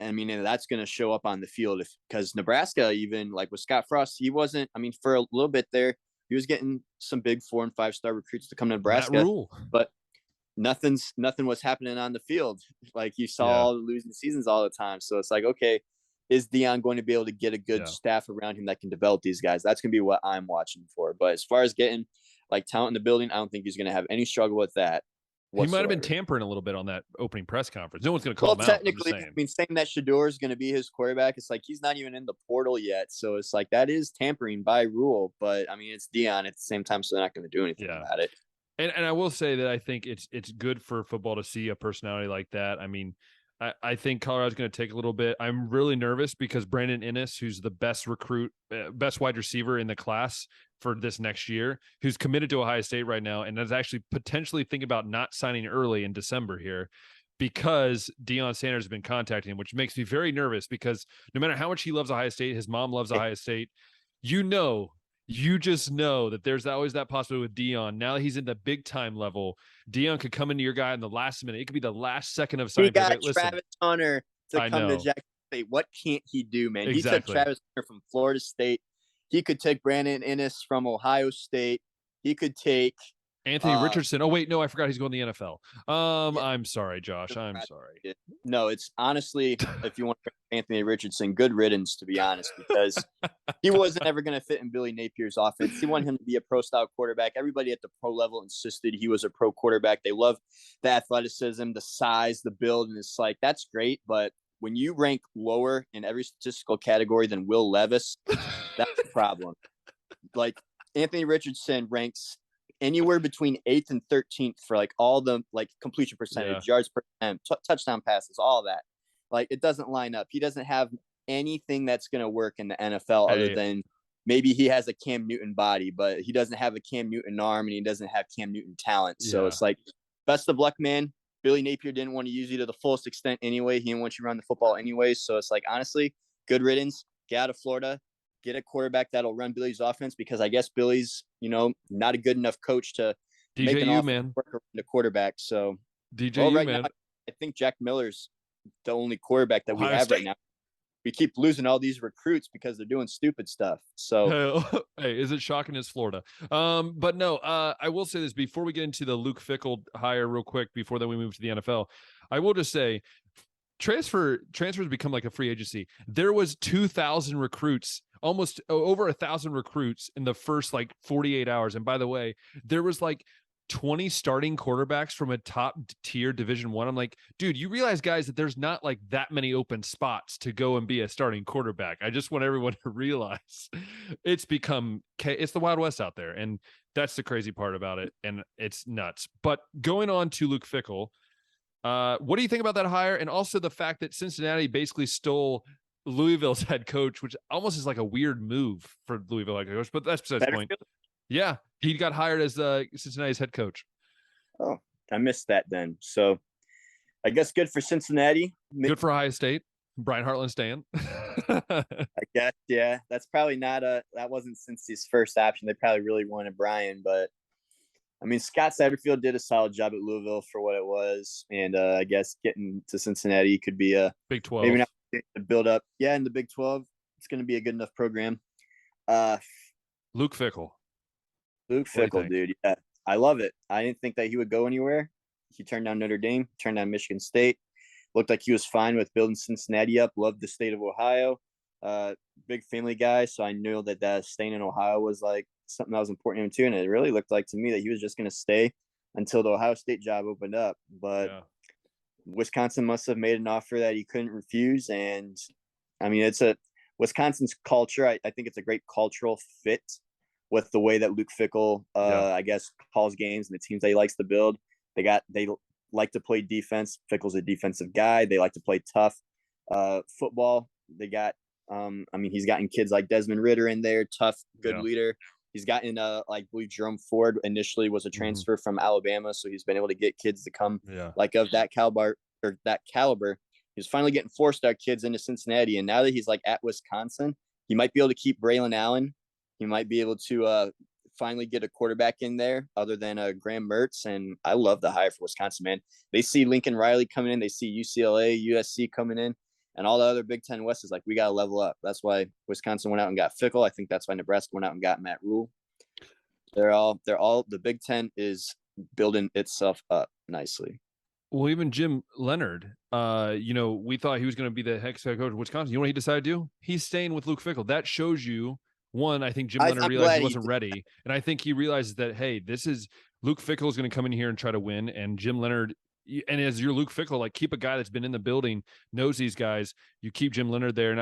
And that's going to show up on the field because Nebraska, even like with Scott Frost, he wasn't, for a little bit there, he was getting some big 4- and 5-star recruits to come to Nebraska, but nothing was happening on the field. Like you saw losing seasons all the time. So it's like, okay, is Deion going to be able to get a good staff around him that can develop these guys? That's going to be what I'm watching for. But as far as getting like talent in the building, I don't think he's going to have any struggle with that whatsoever. He might have been tampering a little bit on that opening press conference. No one's going to call him out. Technically, saying that Shedeur is going to be his quarterback, it's like he's not even in the portal yet. So it's like that is tampering by rule. But it's Deion at the same time, so they're not going to do anything about it. And I will say that I think it's good for football to see a personality like that. I think Colorado's going to take a little bit. I'm really nervous because Brandon Inniss, who's the best best wide receiver in the class for this next year, who's committed to Ohio State right now and is actually potentially thinking about not signing early in December here because Deion Sanders has been contacting him, which makes me very nervous because no matter how much he loves Ohio State, his mom loves Ohio State, you just know that there's always that possibility with Deion. Now that he's in the big time level, Deion could come into your guy in the last minute. It could be the last second of signing. He got Travis Hunter to come to Jackson State. What can't he do, man? Exactly. He took Travis Hunter from Florida State. He could take Brandon Inniss from Ohio State. He could take Anthony Richardson. Oh, wait, no, I forgot he's going to the NFL. I'm sorry, Josh. I'm sorry. No, it's honestly, if you want to Anthony Richardson, good riddance, to be honest, because he wasn't ever going to fit in Billy Napier's offense. He wanted him to be a pro-style quarterback. Everybody at the pro level insisted he was a pro quarterback. They love the athleticism, the size, the build, and it's like, that's great, but when you rank lower in every statistical category than Will Levis, that's a problem. Like, Anthony Richardson ranks anywhere between 8th and 13th for like all the like completion percentage, yards per attempt, touchdown passes, all of that. Like it doesn't line up. He doesn't have anything that's going to work in the NFL other than maybe he has a Cam Newton body, but he doesn't have a Cam Newton arm and he doesn't have Cam Newton talent. So it's like, best of luck, man. Billy Napier didn't want to use you to the fullest extent anyway. He didn't want you to run the football anyway. So it's like, honestly, good riddance. Get out of Florida. Get a quarterback that'll run Billy's offense because I guess Billy's, not a good enough coach to make an offense work around the quarterback. So man. Now, I think Jack Miller's the only quarterback that we have right now. We keep losing all these recruits because they're doing stupid stuff. So hey, is it shocking as Florida? But no, I will say this before we get into the Luke Fickell hire real quick before then we move to the NFL. I will just say transfers become like a free agency. There was 2,000 recruits almost over 1,000 recruits in the first like 48 hours. And by the way, there was like 20 starting quarterbacks from a top tier Division I. I'm like, dude, you realize, guys, that there's not like that many open spots to go and be a starting quarterback. I just want everyone to realize it's the Wild West out there. And that's the crazy part about it. And it's nuts. But going on to Luke Fickell, what do you think about that hire? And also the fact that Cincinnati basically stole Louisville's head coach, which almost is like a weird move for Louisville head coach, but that's besides the point. Yeah, he got hired as Cincinnati's head coach. Oh, I missed that then. So I guess good for Cincinnati. Good for Ohio State. Brian Hartline staying. I guess, yeah. That's probably that wasn't Cincy's first option. They probably really wanted Brian, but I mean, Scott Satterfield did a solid job at Louisville for what it was. And I guess getting to Cincinnati could be a Big 12. Maybe not to build up. Yeah, in the Big 12, it's going to be a good enough program. Luke Fickell. Luke Fickell, dude. Yeah, I love it. I didn't think that he would go anywhere. He turned down Notre Dame, turned down Michigan State. Looked like he was fine with building Cincinnati up. Loved the state of Ohio. Big family guy, so I knew that staying in Ohio was like something that was important to him too. And it really looked like to me that he was just going to stay until the Ohio State job opened up. But Wisconsin must have made an offer that he couldn't refuse. And I mean, Wisconsin's culture. I think it's a great cultural fit with the way that Luke Fickell, I guess, calls games and the teams that he likes to build. They like to play defense. Fickell's a defensive guy. They like to play tough football. They got, he's gotten kids like Desmond Ridder in there, tough, good leader. He's gotten, I believe Jerome Ford initially was a transfer from Alabama, so he's been able to get kids to come like of that caliber. He's finally getting 4-star kids into Cincinnati, and now that he's like at Wisconsin, he might be able to keep Braylon Allen. He might be able to finally get a quarterback in there other than Graham Mertz. And I love the hire for Wisconsin, man. They see Lincoln Riley coming in. They see UCLA, USC coming in, and all the other Big Ten West is like, we got to level up. That's why Wisconsin went out and got Fickell. I think that's why Nebraska went out and got Matt Rule. The Big Ten is building itself up nicely. Well, even Jim Leonard, we thought he was going to be the head coach of Wisconsin. You know what he decided to do? He's staying with Luke Fickell. That shows you, one, I think Jim Leonard realized he wasn't ready. And I think he realizes that, hey, this is Luke Fickell is going to come in here and try to win. And Jim Leonard, and as your Luke Fickell, like keep a guy that's been in the building, knows these guys. You keep Jim Leonard there. And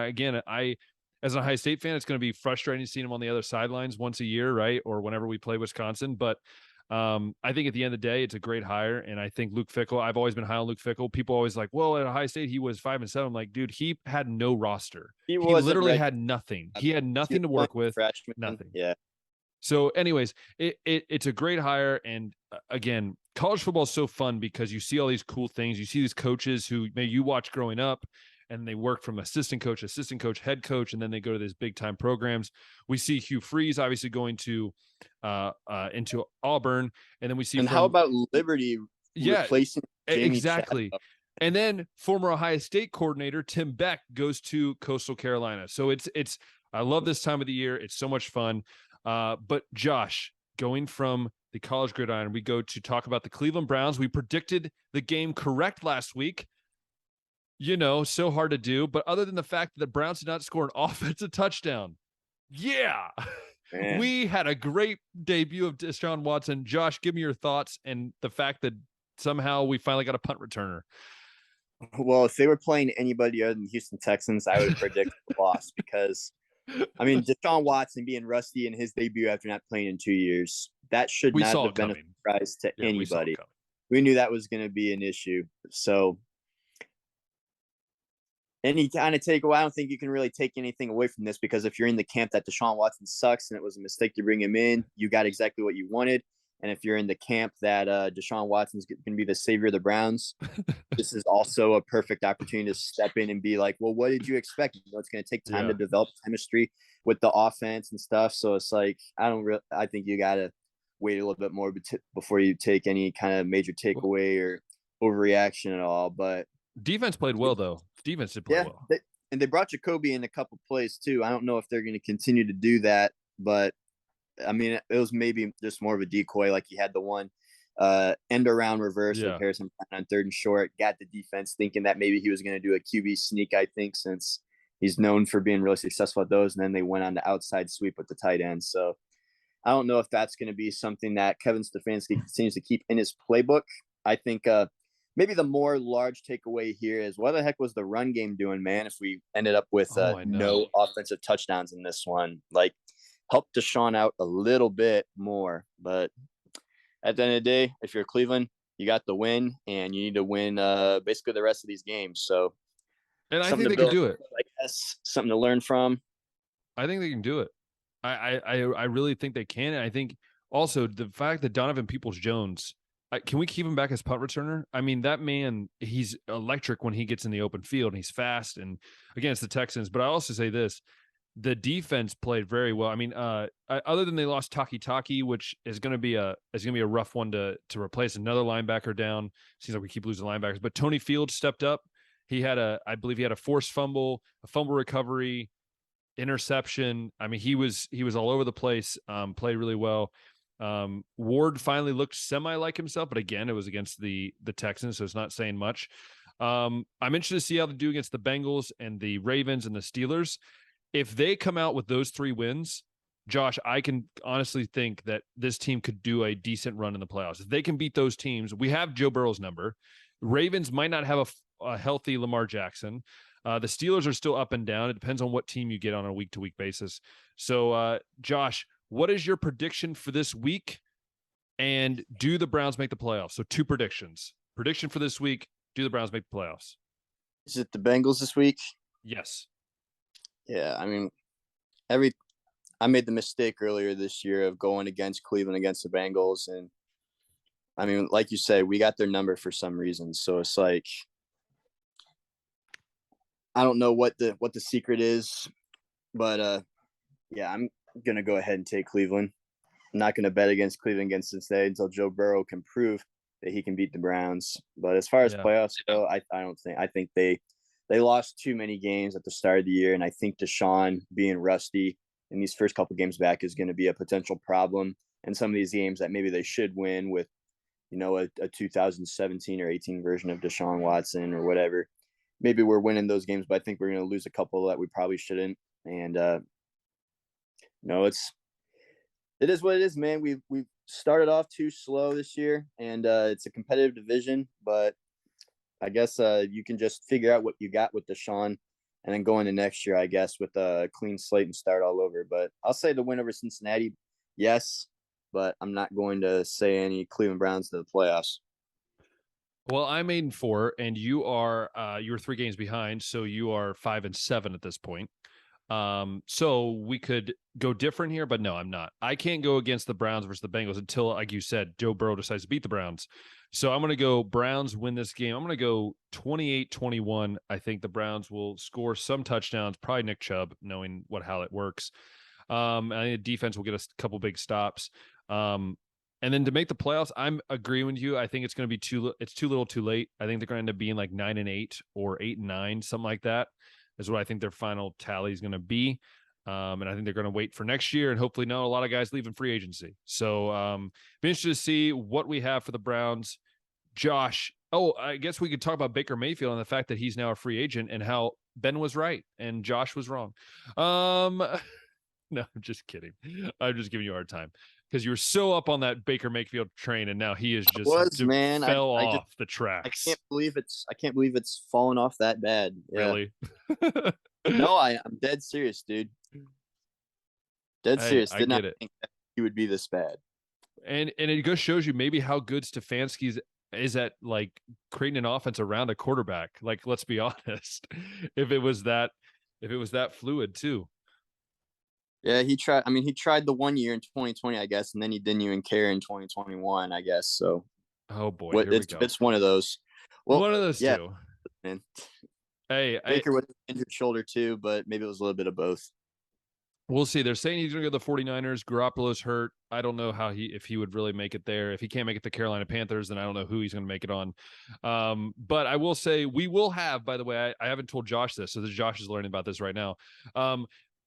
as an Ohio State fan, it's going to be frustrating seeing him on the other sidelines once a year, right? Or whenever we play Wisconsin. But I think at the end of the day, it's a great hire. And I think Luke Fickell, I've always been high on Luke Fickell. People always like, well, at Ohio State, he was 5-7. I'm like, dude, he had no roster. He literally had nothing. He had nothing to work with. Freshman. Nothing. Yeah. So anyways, it's a great hire. And again, college football is so fun because you see all these cool things. You see these coaches who maybe you watch growing up, and they work from assistant coach, head coach, and then they go to these big time programs. We see Hugh Freeze obviously going to into Auburn, and then we see. And how about Liberty replacing Jamie exactly? Chaddock? And then former Ohio State coordinator Tim Beck goes to Coastal Carolina. So it's I love this time of the year. It's so much fun. But Josh, going from the college gridiron, we go to talk about the Cleveland Browns. We predicted the game correct last week. So hard to do. But other than the fact that the Browns did not score an offensive touchdown, we had a great debut of Deshaun Watson. Josh, give me your thoughts and the fact that somehow we finally got a punt returner. Well, if they were playing anybody other than the Houston Texans, I would predict a loss because, Deshaun Watson being rusty in his debut after not playing in 2 years, that should not have been a surprise to anybody. We knew that was going to be an issue. So any kind of takeaway, I don't think you can really take anything away from this because if you're in the camp that Deshaun Watson sucks and it was a mistake to bring him in, you got exactly what you wanted. And if you're in the camp that Deshaun Watson's going to be the savior of the Browns, this is also a perfect opportunity to step in and be like, well, what did you expect? It's going to take time to develop chemistry with the offense and stuff. So it's like, I think you got to wait a little bit more before you take any kind of major takeaway or overreaction at all. But defense played well, though. Defense did play well. And they brought Jacoby in a couple plays, too. I don't know if they're going to continue to do that, but it was maybe just more of a decoy. Like he had the one end around reverse with Harrison on 3rd and short, got the defense thinking that maybe he was going to do a QB sneak, I think, since he's known for being really successful at those. And then they went on the outside sweep with the tight end. So I don't know if that's going to be something that Kevin Stefanski continues to keep in his playbook. I think maybe the more large takeaway here is what the heck was the run game doing, man? If we ended up with no offensive touchdowns in this one, like help Deshaun out a little bit more. But at the end of the day, if you're Cleveland, you got the win, and you need to win basically the rest of these games. So, and I think they can do it. I guess something to learn from. I think they can do it. I really think they can. And I think also the fact that Donovan Peoples-Jones, can we keep him back as punt returner? I mean, that man, he's electric when he gets in the open field, and he's fast. And again, it's the Texans. But I also say this: the defense played very well. I mean, other than they lost Taki, which is going to be a rough one to replace another linebacker down. Seems like we keep losing linebackers. But Tony Fields stepped up. I believe he had a forced fumble, a fumble recovery, interception. I mean, he was all over the place. Played really well. Ward finally looked semi like himself, but again, it was against the Texans, so it's not saying much. I'm interested to see how they do against the Bengals and the Ravens and the Steelers. If they come out with those 3 wins, Josh, I can honestly think that this team could do a decent run in the playoffs. If they can beat those teams, we have Joe Burrow's number. Ravens might not have a healthy Lamar Jackson. The Steelers are still up and down. It depends on what team you get on a week-to-week basis. So, Josh, what is your prediction for this week? And do the Browns make the playoffs? So 2 predictions. Prediction for this week, do the Browns make the playoffs? Is it the Bengals this week? Yes. Yeah, I mean, I made the mistake earlier this year of going against Cleveland against the Bengals. And, I mean, like you said, we got their number for some reason. So it's like, I don't know what the secret is, but yeah, I'm gonna go ahead and take Cleveland. I'm not gonna bet against Cleveland against Cincinnati until Joe Burrow can prove that he can beat the Browns. But as far as playoffs go, I don't think. I think they lost too many games at the start of the year, and I think Deshaun being rusty in these first couple games back is going to be a potential problem. And some of these games that maybe they should win with, a 2017 or 18 version of Deshaun Watson or whatever. Maybe we're winning those games, but I think we're going to lose a couple that we probably shouldn't. And it is what it is, man. We've started off too slow this year, and it's a competitive division. But I guess you can just figure out what you got with Deshaun, and then go into next year, I guess, with a clean slate and start all over. But I'll say the win over Cincinnati, yes, but I'm not going to say any Cleveland Browns to the playoffs. Well, I'm 8-4, and you are 3 games behind, so you are 5-7 at this point. So we could go different here, but no, I'm not. I can't go against the Browns versus the Bengals until, like you said, Joe Burrow decides to beat the Browns. So I'm going to go Browns win this game. I'm going to go 28-21. I think the Browns will score some touchdowns, probably Nick Chubb, knowing how it works. I think the defense will get a couple big stops. And then to make the playoffs, I'm agreeing with you. I think it's going to be too little too late. I think they're going to end up being like 9-8 or 8-9, something like that is what I think their final tally is going to be. And I think they're going to wait for next year, and hopefully not a lot of guys leaving free agency. So be interested to see what we have for the Browns. Josh, I guess we could talk about Baker Mayfield and the fact that he's now a free agent and how Ben was right and Josh was wrong. No, I'm just kidding. I'm just giving you a hard time because you were so up on that Baker Mayfield train, and now he is just fell off the tracks. I can't believe it's fallen off that bad. Yeah. Really? No, I'm dead serious, dude. Dead serious. Did not think that he would be this bad. And it just shows you maybe how good Stefanski's is at like creating an offense around a quarterback. Like, let's be honest. If it was that fluid too. Yeah, he tried. I mean, he tried the 1 year in 2020, I guess, and then he didn't even care in 2021, I guess. So, oh boy, here we go. It's one of those. Well, one of those two. Man. Hey, Baker with an injured shoulder too, but maybe it was a little bit of both. We'll see. They're saying he's going to go to the 49ers. Garoppolo's hurt. I don't know if he would really make it there. If he can't make it to Carolina Panthers, then I don't know who he's going to make it on. But I will say we will have, by the way, I haven't told Josh this, so Josh is learning about this right now.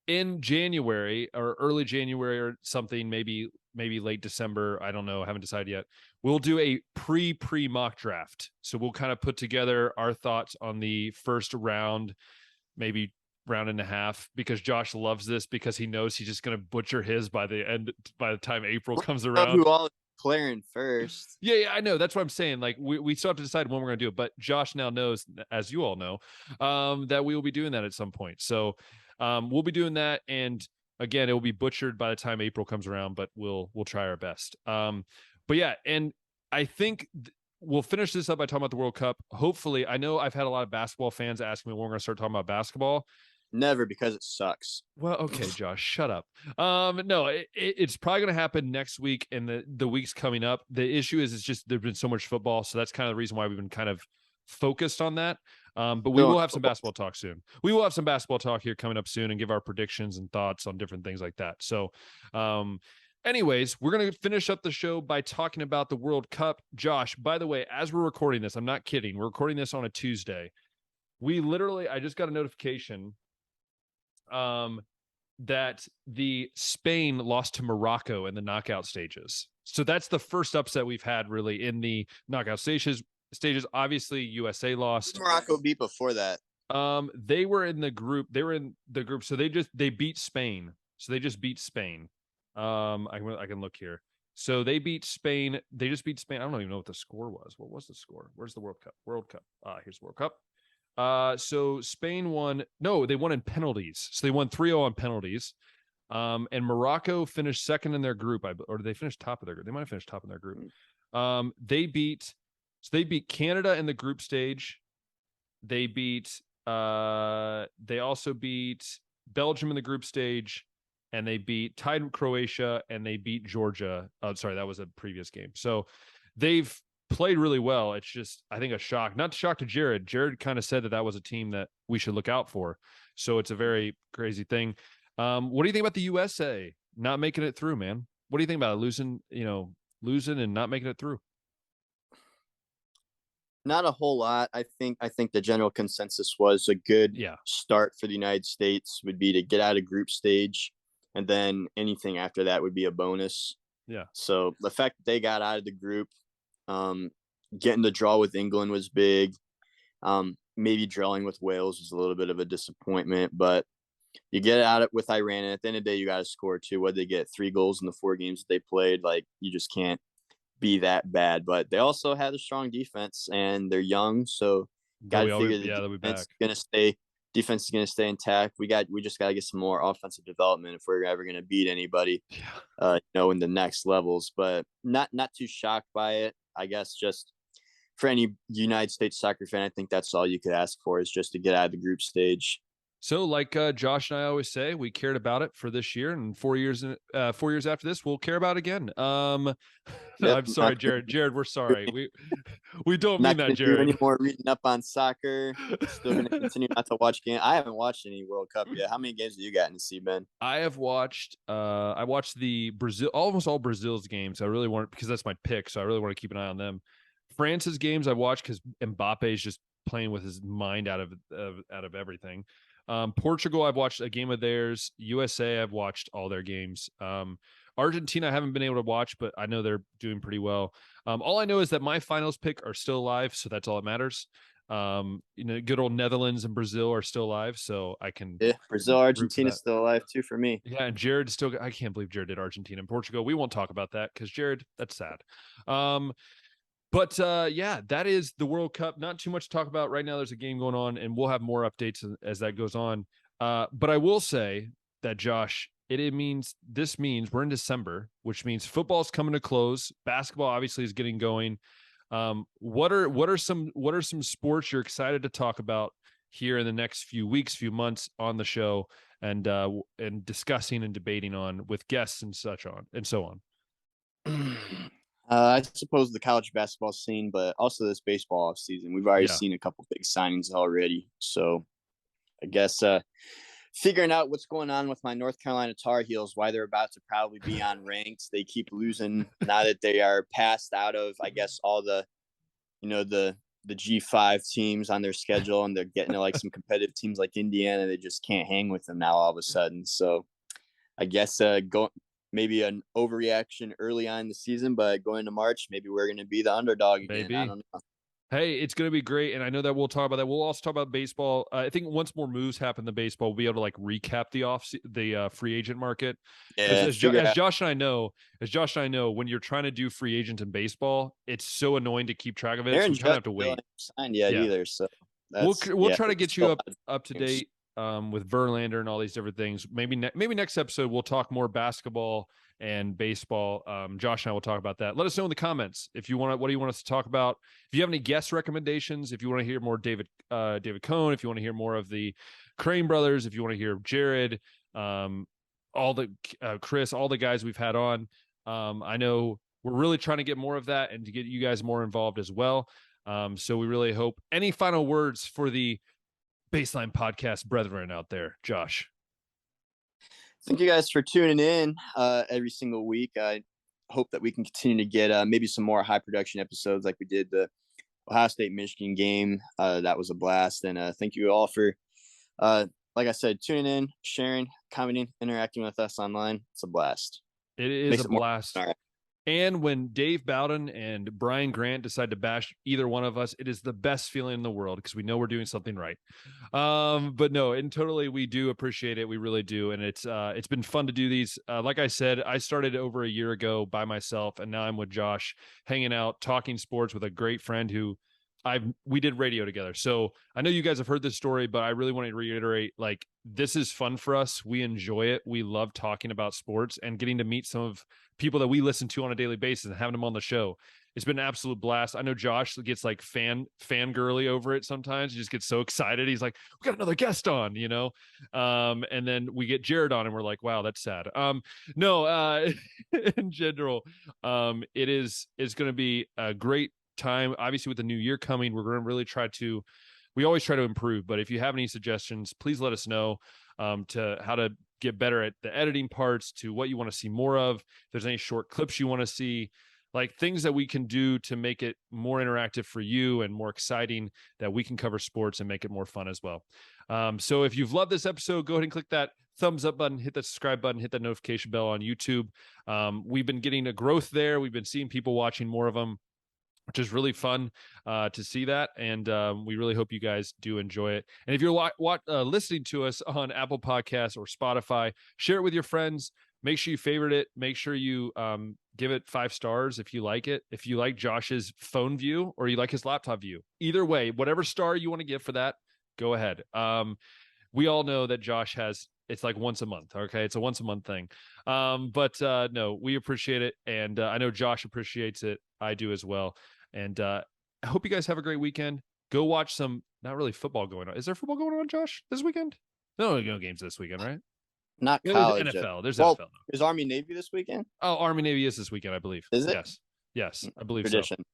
In January or early January or something, maybe late December, I don't know, I haven't decided yet. We'll do a pre mock draft. So we'll kind of put together our thoughts on the first round, maybe round and a half because Josh loves this because he knows he's just going to butcher his by the time April comes around. Who all is declaring first? Yeah, I know. That's what I'm saying. Like we still have to decide when we're going to do it, but Josh now knows, as you all know, that we will be doing that at some point. So we'll be doing that, and again, it will be butchered by the time April comes around, but we'll try our best. But yeah, and I think we'll finish this up by talking about the World Cup. Hopefully, I know I've had a lot of basketball fans ask me when we're going to start talking about basketball. Never, because it sucks. Well, okay, Josh, shut up. No, it's probably going to happen next week and the weeks coming up. The issue is it's just there's been so much football, so that's kind of the reason why we've been kind of focused on that. But we will have some basketball talk soon. We will have some basketball talk here coming up soon and give our predictions and thoughts on different things like that. So, anyways, we're going to finish up the show by talking about the World Cup. Josh, by the way, as we're recording this, I'm not kidding. We're recording this on a Tuesday. I just got a notification that the Spain lost to Morocco in the knockout stages. So that's the first upset we've had really in the knockout stages. Obviously USA lost. Morocco beat before that. They were in the group. So they beat Spain. So they just beat Spain. I can look here. So they beat Spain. They just beat Spain. I don't even know what the score was. What was the score? Where's the World Cup? Here's the World Cup. So Spain won. No, they won in penalties. So they won 3-0 on penalties. And Morocco finished second in their group, or did they finish top of their group? They might have finished top in their group. They beat Canada in the group stage. They also beat Belgium in the group stage, and they tied Croatia, and they beat Georgia. Oh, sorry, that was a previous game. So they've played really well. It's just, I think, a shock. Not a shock to Jared. Jared kind of said that was a team that we should look out for. So it's a very crazy thing. What do you think about the USA not making it through, man? What do you think about it? Losing and not making it through? Not a whole lot. I think the general consensus was a good start for the United States would be to get out of group stage, and then anything after that would be a bonus. Yeah. So the fact that they got out of the group, getting the draw with England was big. Maybe drawing with Wales was a little bit of a disappointment, but you get out it with Iran, and at the end of the day, you got to score too. Whether they get 3 goals in the 4 games that they played, like, you just can't be that bad. But they also had a strong defense, and they're young, so got to figure the defense is gonna stay intact. We just got to get some more offensive development if we're ever gonna beat anybody, in the next levels. But not too shocked by it. I guess just for any United States soccer fan, I think that's all you could ask for, is just to get out of the group stage. So, like Josh and I always say, we cared about it for this year, and 4 years after this, we'll care about it again. I'm sorry, Jared. Jared, we're sorry. We don't mean that, Jared. Not any more reading up on soccer. Still going to continue not to watch games. I haven't watched any World Cup yet. How many games have you gotten to see, Ben? I have watched. I watched almost all Brazil's games. I really want, because that's my pick, so I really want to keep an eye on them. France's games I watched because Mbappe is just playing with his mind out of everything. Portugal, I've watched a game of theirs. USA, I've watched all their games. Argentina, I haven't been able to watch, but I know they're doing pretty well. All I know is that my finals pick are still alive, so that's all that matters. Good old Netherlands and Brazil are still alive, so I can. Yeah, Brazil, Argentina still alive too for me. Yeah, and Jared still. I can't believe Jared did Argentina and Portugal. We won't talk about that because Jared, that's sad. But that is the World Cup. Not too much to talk about right now. There's a game going on, and we'll have more updates as that goes on. But I will say that, Josh, this means we're in December, which means football's coming to close. Basketball obviously is getting going. What are some sports you're excited to talk about here in the next few weeks, few months on the show, and discussing and debating on with guests and so on? I suppose the college basketball scene, but also this baseball offseason. We've already seen a couple big signings already. So I guess figuring out what's going on with my North Carolina Tar Heels, why they're about to probably be unranked. They keep losing now that they are passed out of, I guess, all the G5 teams on their schedule, and they're getting to like some competitive teams like Indiana. They just can't hang with them now all of a sudden. So I guess maybe an overreaction early on in the season, but going to March, maybe we're going to be the underdog again. Maybe. I don't know. Hey, it's going to be great. And I know that we'll talk about that. We'll also talk about baseball. I think once more moves happen in baseball, we'll be able to like recap the free agent market. Yeah, As Josh and I know, when you're trying to do free agent in baseball, it's so annoying to keep track of it. So we kind of have to wait. Signed yet either. So we'll try to get you up to date with Verlander and all these different things. Maybe next episode we'll talk more basketball and baseball. Josh and I will talk about that. Let us know in the comments if you want. What do you want us to talk about? If you have any guest recommendations, if you want to hear more David Cohn, if you want to hear more of the Crane brothers, if you want to hear Jared, all the Chris, all the guys we've had on. I know we're really trying to get more of that and to get you guys more involved as well. So we really hope. Any final words for the Baseline Podcast brethren out there, Josh? Thank you guys for tuning in every single week. I hope that we can continue to get maybe some more high production episodes like we did the Ohio State Michigan game. That was a blast. And thank you all for, like I said, tuning in, sharing, commenting, interacting with us online. It's a blast. It is a blast. And when Dave Bowden and Brian Grant decide to bash either one of us, it is the best feeling in the world because we know we're doing something right. But no, and totally, we do appreciate it. We really do. And it's been fun to do these. Like I said, I started over a year ago by myself, and now I'm with Josh, hanging out, talking sports with a great friend who we did radio together. So I know you guys have heard this story, but I really want to reiterate, like, this is fun for us. We enjoy it. We love talking about sports and getting to meet some of people that we listen to on a daily basis and having them on the show. It's been an absolute blast. I know Josh gets like fangirly over it sometimes. He just gets so excited. He's like, we got another guest on, you know? And then we get Jared on and we're like, wow, that's sad. No, in general, it's going to be a great time. Obviously with the new year coming, we're going to really we always try to improve, but if you have any suggestions, please let us know to how to get better at the editing parts, to what you want to see more of. If there's any short clips you want to see, like things that we can do to make it more interactive for you and more exciting, that we can cover sports and make it more fun as well. So if you've loved this episode, go ahead and click that thumbs up button, hit that subscribe button, hit that notification bell on YouTube. We've been getting a growth there. We've been seeing people watching more of them, which is really fun to see that. And we really hope you guys do enjoy it. And if you're listening to us on Apple Podcasts or Spotify, share it with your friends. Make sure you favorite it. Make sure you give it 5 stars if you like it. If you like Josh's phone view or you like his laptop view, either way, whatever star you want to give for that, go ahead. We all know that Josh it's like once a month. Okay. It's a once a month thing. But no, we appreciate it. And I know Josh appreciates it. I do as well. And I hope you guys have a great weekend. Go watch some, not really football going on. Is there football going on, Josh, this weekend? No games this weekend, right? Not college. There's NFL. There's NFL. Is Army Navy this weekend? Oh, Army Navy is this weekend, I believe. Is it? Yes, I believe Tradition. So.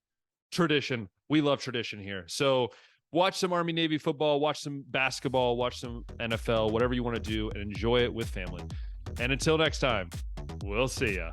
Tradition. We love tradition here. So watch some Army Navy football, watch some basketball, watch some NFL, whatever you want to do, and enjoy it with family. And until next time, we'll see ya.